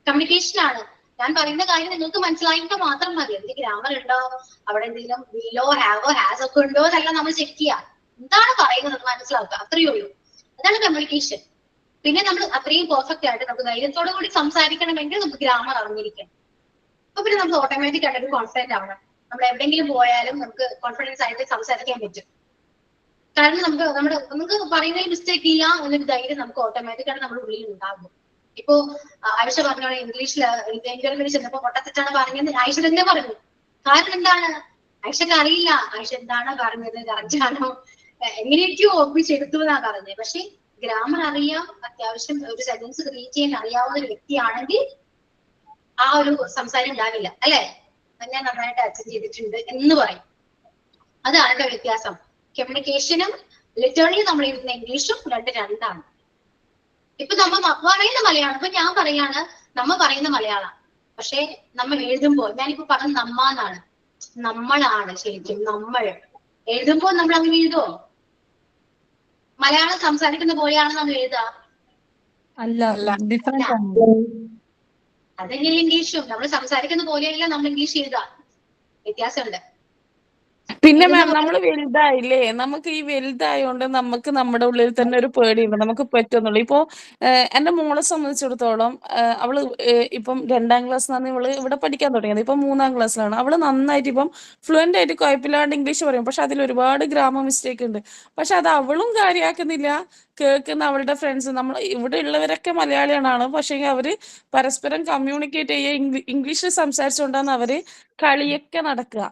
കമ്മ്യൂണിക്കേഷൻ ആണ്. ഞാൻ പറയുന്ന കാര്യം നിങ്ങൾക്ക് മനസ്സിലായിട്ട് മാത്രം മതി. എന്തെങ്കിലും ഗ്രാമർ ഉണ്ടോ, അവിടെ എന്തെങ്കിലും വില്ലോ ഹാവോ ഹാസ് ഒക്കെ ഉണ്ടോ എന്നെല്ലാം നമ്മൾ ചെക്ക് ചെയ്യുക. എന്താണ് പറയുന്നത് മനസ്സിലാക്കുക, അത്രയേ ഉള്ളൂ. അതാണ് കമ്മ്യൂണിക്കേഷൻ. പിന്നെ നമ്മൾ അത്രയും പെർഫെക്റ്റ് ആയിട്ട് നമുക്ക് ധൈര്യത്തോടു കൂടി സംസാരിക്കണമെങ്കിൽ നമുക്ക് ഗ്രാമർ അറിഞ്ഞിരിക്കണം. അപ്പൊ പിന്നെ നമുക്ക് ഓട്ടോമാറ്റിക് ആയിട്ട് കോൺഫിഡന്റ് ആവണം. നമ്മൾ എവിടെയെങ്കിലും പോയാലും നമുക്ക് കോൺഫിഡൻസ് ആയിട്ട് സംസാരിക്കാൻ പറ്റും. കാരണം നമുക്ക് പറയുന്നതിൽ മിസ്റ്റേക്ക് ഇല്ല എന്നൊരു ധൈര്യം നമുക്ക് ഓട്ടോമാറ്റിക് ആയിട്ട് നമ്മുടെ ഉള്ളിൽ ഉണ്ടാകും. ഇപ്പോ ആയിഷ പറഞ്ഞോളെ ഇംഗ്ലീഷില് ഇന്റർവ്യൂവിൽ ചെന്നപ്പോ പൊട്ടത്തെറ്റാണ് പറഞ്ഞത് ആയിഷ തന്നെ പറഞ്ഞു. കാരണം എന്താണ്, ആയിഷക്ക് അറിയില്ല ആയിഷ എന്താണ് പറഞ്ഞത്, കറക്റ്റാണോ, എങ്ങനെയൊക്കെയോ ഒപ്പിച്ചെടുത്തു എന്നാ പറഞ്ഞത്. പക്ഷെ ഗ്രാമർ അറിയാം, അത്യാവശ്യം ഒരു സെന്റൻസ് ക്രിയേറ്റ് ചെയ്യാൻ അറിയാവുന്ന ഒരു വ്യക്തിയാണെങ്കിൽ ആ ഒരു സംസാരം ഉണ്ടാവില്ല, അല്ലെ? ഞാൻ നന്നായിട്ട് അറ്റൻഡ് ചെയ്തിട്ടുണ്ട് എന്ന് പറയും. അതാണ് വ്യത്യാസം. കമ്മ്യൂണിക്കേഷനും ലിറ്ററലി നമ്മൾ എഴുതുന്ന ഇംഗ്ലീഷും രണ്ടാണ്. ഇപ്പൊ നമ്മ പറയുന്ന മലയാളം, ഇപ്പൊ ഞാൻ പറയാണ് നമ്മ പറയുന്ന മലയാളം, പക്ഷെ നമ്മൾ എഴുതുമ്പോൾ, ഞാനിപ്പോ പറഞ്ഞ നമ്മ എന്നാണ്, നമ്മളാണ് ശരിക്കും നമ്മൾ. എഴുതുമ്പോൾ നമ്മൾ അങ്ങനെ എഴുതുമോ? മലയാളം സംസാരിക്കുന്ന പോലെയാണ് നമ്മൾ എഴുതുക? അതെങ്ങനെ ഇംഗ്ലീഷും നമ്മൾ സംസാരിക്കുന്ന പോലെയല്ല നമ്മൾ ഇംഗ്ലീഷ് എഴുതുക, വ്യത്യാസമുണ്ട്. പിന്നെ മാം നമ്മൾ വലുതായില്ലേ, നമുക്ക് ഈ വലുതായോണ്ട് നമുക്ക് നമ്മുടെ ഉള്ളിൽ തന്നെ ഒരു പേടിയുണ്ട്, നമുക്ക് പറ്റുന്നുള്ളൂ. ഇപ്പോ എന്റെ മോളെ സംബന്ധിച്ചിടത്തോളം അവള് ഇപ്പം 2ാം ക്ലാസ്സിലാണ് ഇവള് ഇവിടെ പഠിക്കാൻ തുടങ്ങിയത്. ഇപ്പൊ 3ാം ക്ലാസ്സിലാണ്. അവള് നന്നായിട്ട് ഇപ്പം ഫ്ലുവന്റ് ആയിട്ട് കുഴപ്പമില്ലാണ്ട് ഇംഗ്ലീഷ് പറയും. പക്ഷെ അതിൽ ഒരുപാട് ഗ്രാമർ മിസ്റ്റേക്ക് ഉണ്ട്. പക്ഷെ അത് അവളും കാര്യമാക്കുന്നില്ല, കേൾക്കുന്ന അവളുടെ ഫ്രണ്ട്സ്, നമ്മൾ ഇവിടെ ഉള്ളവരൊക്കെ മലയാളികളാണ്, പക്ഷെ അവര് പരസ്പരം കമ്മ്യൂണിക്കേറ്റ് ചെയ്യുക ഇംഗ്ലീഷിൽ സംസാരിച്ചുകൊണ്ടാണ് അവര് കളിയൊക്കെ നടക്കുക.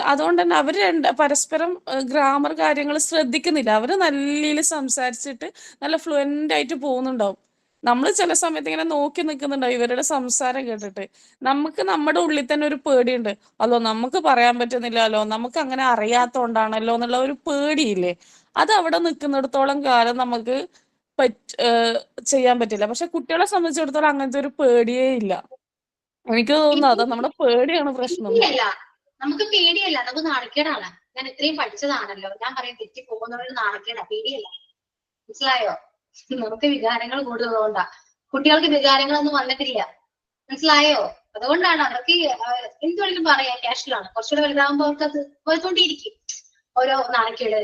അതുകൊണ്ട് തന്നെ അവര് പരസ്പരം ഗ്രാമർ കാര്യങ്ങൾ ശ്രദ്ധിക്കുന്നില്ല. അവര് നല്ല സംസാരിച്ചിട്ട് നല്ല ഫ്ലുവന്റ് ആയിട്ട് പോകുന്നുണ്ടാവും. നമ്മൾ ചില സമയത്ത് ഇങ്ങനെ നോക്കി നിൽക്കുന്നുണ്ടാവും ഇവരുടെ സംസാരം കേട്ടിട്ട്. നമുക്ക് നമ്മുടെ ഉള്ളിൽ തന്നെ ഒരു പേടിയുണ്ട്, അല്ലോ നമുക്ക് പറയാൻ പറ്റുന്നില്ലല്ലോ, നമുക്ക് അങ്ങനെ അറിയാത്തോണ്ടാണല്ലോ എന്നുള്ള ഒരു പേടിയില്ലേ, അത് അവിടെ നിൽക്കുന്നിടത്തോളം കാലം നമുക്ക് ചെയ്യാൻ പറ്റില്ല. പക്ഷെ കുട്ടികളെ സംബന്ധിച്ചിടത്തോളം അങ്ങനത്തെ ഒരു പേടിയേ ഇല്ല. എനിക്ക് തോന്നുന്നു അതാ നമ്മുടെ പേടിയാണ് പ്രശ്നം. നമുക്ക് പേടിയല്ല, നമുക്ക് നാണക്കേടാണ്. ഞാൻ ഇത്രയും പഠിച്ചതാണല്ലോ, ഞാൻ പറയും തെറ്റി പോകുന്നവരുടെ നാണക്കേടാ, പേടിയല്ല. മനസ്സിലായോ? നമുക്ക് വികാരങ്ങൾ കൂടുതലുള്ളതുകൊണ്ടാ. കുട്ടികൾക്ക് വികാരങ്ങളൊന്നും വന്നിട്ടില്ല, മനസ്സിലായോ? അതുകൊണ്ടാണ് അവർക്ക് എന്തുവേണമെങ്കിലും പറയാം, കാഷ്വലാണ്. കുറച്ചുകൂടെ വലുതാകുമ്പോൾ അവർക്ക് അത് പോയിക്കൊണ്ടിരിക്കും, ഓരോ നാണക്കേട്,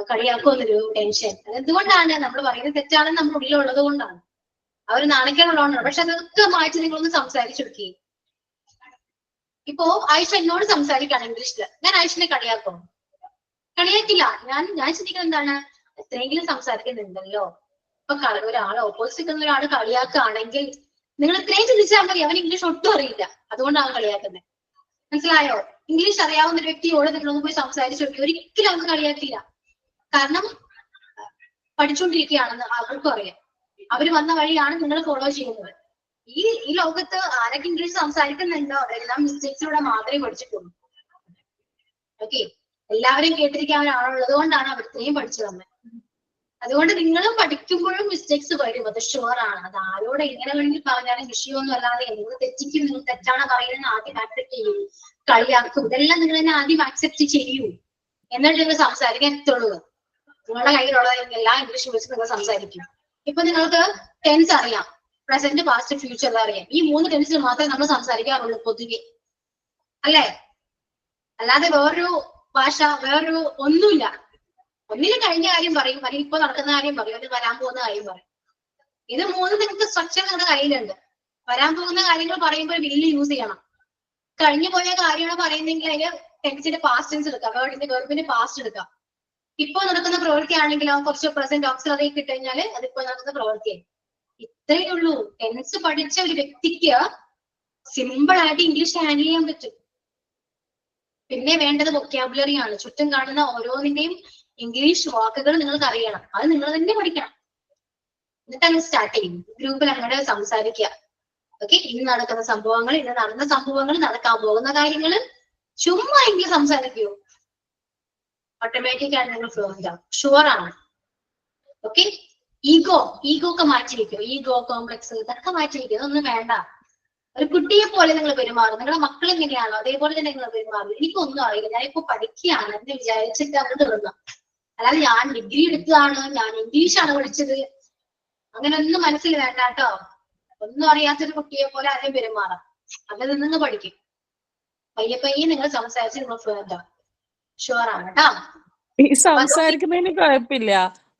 കളിയാക്കുമെന്നൊരു ടെൻഷൻ. എന്തുകൊണ്ടാണ് നമ്മൾ പറയുന്നത് തെറ്റാണെന്ന് നമ്മുടെ ഉള്ളിലുള്ളത് കൊണ്ടാണ്, അവർ നാണക്കേടുള്ളതുകൊണ്ടാണ്. പക്ഷെ അതൊക്കെ മാറ്റി നിങ്ങളൊന്ന് സംസാരിച്ചു നോക്കി. ഇപ്പോ ആയിഷ എന്നോട് സംസാരിക്കാണ് ഇംഗ്ലീഷില്, ഞാൻ ആയിഷിനെ കളിയാക്കും? കളിയാക്കില്ല. ഞാൻ ചിന്തിക്കുന്നത് എന്താണ്, എത്രയെങ്കിലും സംസാരിക്കുന്നുണ്ടല്ലോ. ഇപ്പൊ ഒരാള് ഓപ്പോസിറ്റ് നിൽക്കുന്ന ഒരാൾ കളിയാക്കുകയാണെങ്കിൽ നിങ്ങൾ ഇത്രയും ചിന്തിച്ചാൽ മതി, അവൻ ഇംഗ്ലീഷ് ഒട്ടും അറിയില്ല, അതുകൊണ്ടാണ് കളിയാക്കുന്നത്. മനസ്സിലായോ? ഇംഗ്ലീഷ് അറിയാവുന്ന ഒരു വ്യക്തിയോട് നിങ്ങളൊന്ന് പോയി സംസാരിച്ചു നോക്കി, ഒരിക്കലും അവർക്ക് കളിയാക്കില്ല. കാരണം പഠിച്ചുകൊണ്ടിരിക്കുകയാണെന്ന് അവർക്കും അറിയാം, അവര് വന്ന വഴിയാണ് നിങ്ങൾ ഫോളോ ചെയ്യുന്നത്. ഈ ലോകത്ത് ആരൊക്കെ ഇംഗ്ലീഷ് സംസാരിക്കുന്നുണ്ടോ അതെല്ലാം മിസ്റ്റേക്സിലൂടെ മാത്രമേ പഠിച്ചിട്ടുള്ളൂ. ഓക്കെ, എല്ലാവരും കേട്ടിരിക്കാൻ ഒരാളുള്ളത് കൊണ്ടാണ് അവർ ഇത്രയും പഠിച്ചു തന്നെ. അതുകൊണ്ട് നിങ്ങളും പഠിക്കുമ്പോഴും മിസ്റ്റേക്സ് വരും, അത് ഷുവറാണ്. അത് ആരോട് എങ്ങനെ വേണമെങ്കിൽ പറഞ്ഞാലും വിഷയമൊന്നും അല്ലാതെ നിങ്ങൾ തെറ്റിക്കും, നിങ്ങൾ തെറ്റാണ് പറയുന്നത് ആദ്യം ആക്സെപ്റ്റ് ചെയ്യൂ. കളിയാക്കും, ഇതെല്ലാം നിങ്ങൾ തന്നെ ആദ്യം ആക്സെപ്റ്റ് ചെയ്യൂ, എന്നിട്ട് നിങ്ങൾ സംസാരിക്കാൻ എത്തുള്ളൂ. നിങ്ങളുടെ കയ്യിലുള്ള എല്ലാ ഇംഗ്ലീഷ് വെച്ച് നിങ്ങൾ സംസാരിക്കും. ഇപ്പൊ നിങ്ങൾക്ക് ടെൻസ് അറിയാം, പ്രസന്റ് പാസ്റ്റ് ഫ്യൂച്ചർ അറിയാം. ഈ 3 ടെൻസിൽ മാത്രമേ നമ്മൾ സംസാരിക്കാറുള്ളൂ പൊതുവെ, അല്ലേ? അല്ലാതെ വേറൊരു ഭാഷ വേറൊരു ഒന്നുമില്ല. ഒന്നിനും കഴിഞ്ഞ കാര്യം പറയും, അല്ലെങ്കിൽ ഇപ്പൊ നടക്കുന്ന കാര്യം പറയും, അല്ലെങ്കിൽ വരാൻ പോകുന്ന കാര്യം പറയും. ഇത് 3 നിങ്ങൾക്ക് സ്ട്രക്ചർ നിങ്ങളുടെ കയ്യിലുണ്ട്. വരാൻ പോകുന്ന കാര്യങ്ങൾ പറയുമ്പോൾ വില്ല് യൂസ് ചെയ്യണം. കഴിഞ്ഞു പോയ കാര്യമാണ് പറയുന്നെങ്കിൽ അതിന് ടെൻസിന്റെ പാസ്റ്റ് ടെൻസ് എടുക്കാം, വേർഡിന്റെ വെർബിന്റെ പാസ്റ്റ് എടുക്കാം. ഇപ്പൊ നടക്കുന്ന പ്രവൃത്തിയാണെങ്കിലോ കുറച്ച് പ്രസന്റ് ഓക്സിലറി കിട്ടുകഴിഞ്ഞാല് അതിപ്പോ നടക്കുന്ന പ്രവൃത്തിയായി. ഇത്രയേ ഉള്ളൂ. ടെൻസ് പഠിച്ച ഒരു വ്യക്തിക്ക് സിമ്പിൾ ആയിട്ട് ഇംഗ്ലീഷ് ഹാൻഡിൽ ചെയ്യാൻ പറ്റും. പിന്നെ വേണ്ടത് വൊക്കാബുലറി ആണ്. ചുറ്റും കാണുന്ന ഓരോന്നിന്റെയും ഇംഗ്ലീഷ് വാക്കുകൾ നിങ്ങൾക്ക് അറിയണം. അത് നിങ്ങൾ തന്നെ പഠിക്കണം. എന്നിട്ട് അങ്ങ് സ്റ്റാർട്ട് ചെയ്യും. ഗ്രൂപ്പിൽ അങ്ങനെ സംസാരിക്കുക. ഓക്കെ, ഇന്ന് നടക്കുന്ന സംഭവങ്ങൾ, ഇന്ന് നടന്ന സംഭവങ്ങൾ, നടക്കാൻ പോകുന്ന കാര്യങ്ങൾ ചുമ്മാ എങ്കിലും സംസാരിക്കൂ. ഓട്ടോമാറ്റിക് ആയിട്ട് നിങ്ങൾ ഫ്ലുവന്റ് ആവും. ഷുവർ ആണ്. ഓക്കെ, ഈഗോ ഒക്കെ മാറ്റിവെക്കും. ഈഗോ കോംപ്ലക്സ് ഇതൊക്കെ മാറ്റിവെക്കും. ഇതൊന്നും വേണ്ട. ഒരു കുട്ടിയെ പോലെ നിങ്ങൾ പെരുമാറും. നിങ്ങളുടെ മക്കൾ എങ്ങനെയാണോ അതേപോലെ തന്നെ നിങ്ങൾ പെരുമാറും. എനിക്കൊന്നും അറിയില്ല, ഞാനിപ്പോ പഠിക്കുകയാണ് എന്ന് വിചാരിച്ചിട്ട് അത് തീർന്നു. അല്ലാതെ ഞാൻ ഡിഗ്രി എടുത്തതാണ്, ഞാൻ ഇംഗ്ലീഷാണ് പഠിച്ചത്, അങ്ങനെ ഒന്നും മനസ്സിൽ വേണ്ട കേട്ടോ. ഒന്നും അറിയാത്തൊരു കുട്ടിയെ പോലെ ആരെയും പെരുമാറാം. അതിൽ നിന്ന് പഠിക്കും. പയ്യെ നിങ്ങൾ സംസാരിച്ച് നിങ്ങൾ ഫ്ലുവന്റ് ആവും. ഷുവർ ആണ് കേട്ടോ. ഈ സംസാരിക്കുന്നതിന് കുഴപ്പമില്ല,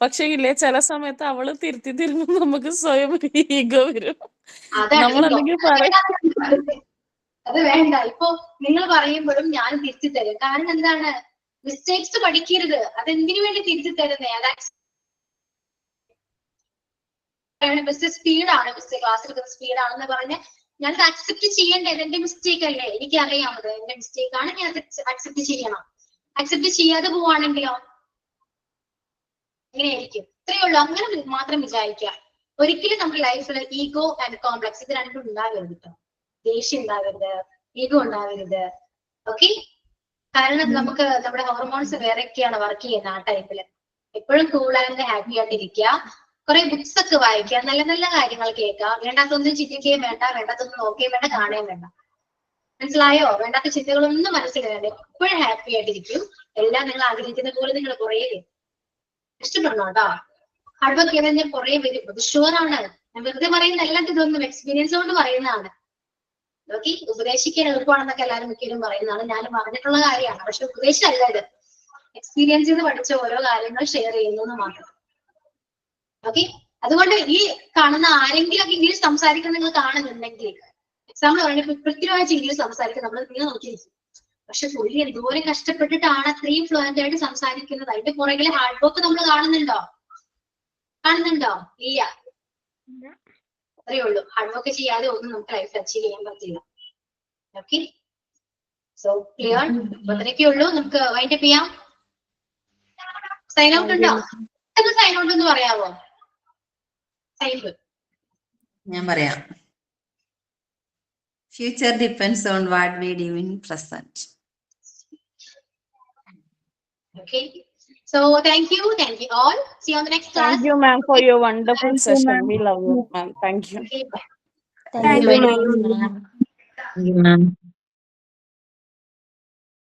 പക്ഷെ ഇല്ലേ ചില സമയത്ത് അവള് തിരുത്തി തരുമ്പോ നമുക്ക് സ്വയം ഈഗോ വരും. നമ്മളെന്തെങ്കിലും പറയാം. അത് വേണ്ട. ഇപ്പൊ നിങ്ങൾ പറയുമ്പോഴും ഞാൻ തിരുത്തി തരും. കാരണം എന്താണ്, മിസ്റ്റേക്സ് പഠിക്കരുത്. അതെന്തിനു വേണ്ടി തിരുത്തി തരുന്നേ? മിസ്റ്റർ സ്പീഡാണ്, മിസ്റ്റർ ക്ലാസ് എടുക്കുന്ന സ്പീഡാണെന്ന് പറഞ്ഞ് ഞാനത് അക്സെപ്റ്റ് ചെയ്യണ്ടേ? എന്റെ മിസ്റ്റേക്ക് അല്ലേ? എനിക്കറിയാമത് എന്റെ മിസ്റ്റേക്ക് ആണ്, ഞാൻ അക്സെപ്റ്റ് ചെയ്യണം. അക്സെപ്റ്റ് ചെയ്യാതെ പോവാണെങ്കിലോ എങ്ങനെയായിരിക്കും? ഇത്രയേ ഉള്ളൂ. അങ്ങനെ മാത്രം വിചാരിക്കുക. ഒരിക്കലും നമ്മുടെ ലൈഫിൽ ഈഗോ ആൻഡ് കോംപ്ലക്സ് ഇത് രണ്ടും ഉണ്ടാവരുത് കേട്ടോ. ദേഷ്യം ഉണ്ടാവരുത്, ഈഗോ ഉണ്ടാവരുത്. ഓക്കെ, കാരണം നമുക്ക് നമ്മുടെ ഹോർമോൺസ് വേറെയൊക്കെയാണ് വർക്ക് ചെയ്യുന്നത് ആ ടൈമില്. എപ്പോഴും കൂൾ ആൻഡ് ഹാപ്പി ആയിട്ടിരിക്കുക. കുറെ ബുക്സ് ഒക്കെ വായിക്കുക, നല്ല നല്ല കാര്യങ്ങൾ കേൾക്കുക. വേണ്ടാത്തൊന്നും ചിന്തിക്കുകയും വേണ്ട, വേണ്ടാത്തൊന്നും നോക്കുകയും വേണ്ട, കാണുകയും വേണ്ട. മനസ്സിലായോ? വേണ്ടാത്ത ചിന്തകളൊന്നും മനസ്സിൽ വേണ്ട. എപ്പോഴും ഹാപ്പി ആയിട്ടിരിക്കും. എല്ലാം നിങ്ങൾ ആഗ്രഹിക്കുന്ന പോലെ നിങ്ങൾ കുറേ ഇഷ്ടപ്പെടണം കേട്ടോ. ഹാർഡ് വർക്ക് ചെയ്താൽ ഞാൻ കുറെ വരും. അത് ഷുവറാണ്. ഞാൻ വെറുതെ പറയുന്ന എല്ലാം ഇതൊന്നും എക്സ്പീരിയൻസ് കൊണ്ട് പറയുന്നതാണ്. ഓക്കെ, ഉപദേശിക്കാൻ എളുപ്പമാണെന്നൊക്കെ എല്ലാവരും മിക്കവരും പറയുന്നതാണ്. ഞാൻ പറഞ്ഞിട്ടുള്ള കാര്യമാണ്. പക്ഷെ ഉപദേശമല്ല ഇത്. എക്സ്പീരിയൻസ് ചെയ്ത് പഠിച്ച ഓരോ കാര്യങ്ങൾ ഷെയർ ചെയ്യുന്നു മാത്രം. ഓക്കെ, അതുകൊണ്ട് ഈ കാണുന്ന ആരെങ്കിലും ഒക്കെ ഇംഗ്ലീഷ് സംസാരിക്കാൻ നിങ്ങൾ കാണുന്നുണ്ടെങ്കിൽ, എക്സാമ്പിൾ പറയുന്നത് പൃഥ്വിരാജ് ഇംഗ്ലീഷ് സംസാരിക്കാൻ നമ്മൾ നിങ്ങൾ നോക്കിയിരിക്കും. പക്ഷെ പുള്ളി എന്തോരം കഷ്ടപ്പെട്ടിട്ടാണ് അത്രയും ഫ്ലുവന്റ് ആയിട്ട് സംസാരിക്കുന്നത്. അതിന്റെ പുറകിലെ ഹാർഡ് വർക്ക് നമ്മൾ കാണുന്നുണ്ടോ? ഇല്ല. അത്രയേ ഉള്ളൂ. ഹാർഡ് വർക്ക് ചെയ്യാതെ ഒന്നും നമുക്ക് ലൈഫിൽ അച്ചീവ് ചെയ്യാൻ പറ്റില്ല. Okay, so clear? അത്രയൊക്കെ ഉള്ളൂ. നമുക്ക് വൈൻഡപ്പ് ചെയ്യാം. സൈൻ ഔട്ട് ഉണ്ടോ? സൈൻ ഔട്ട് എന്ന് പറയാവോ? ഞാൻ പറയാം. Future depends on what we do in present. Okay. So thank you all. See you on the next class. Thank you, ma'am, for your wonderful session. We love you, ma'am. Thank you. Okay, bye. Thank you, ma'am. Thank you, ma'am.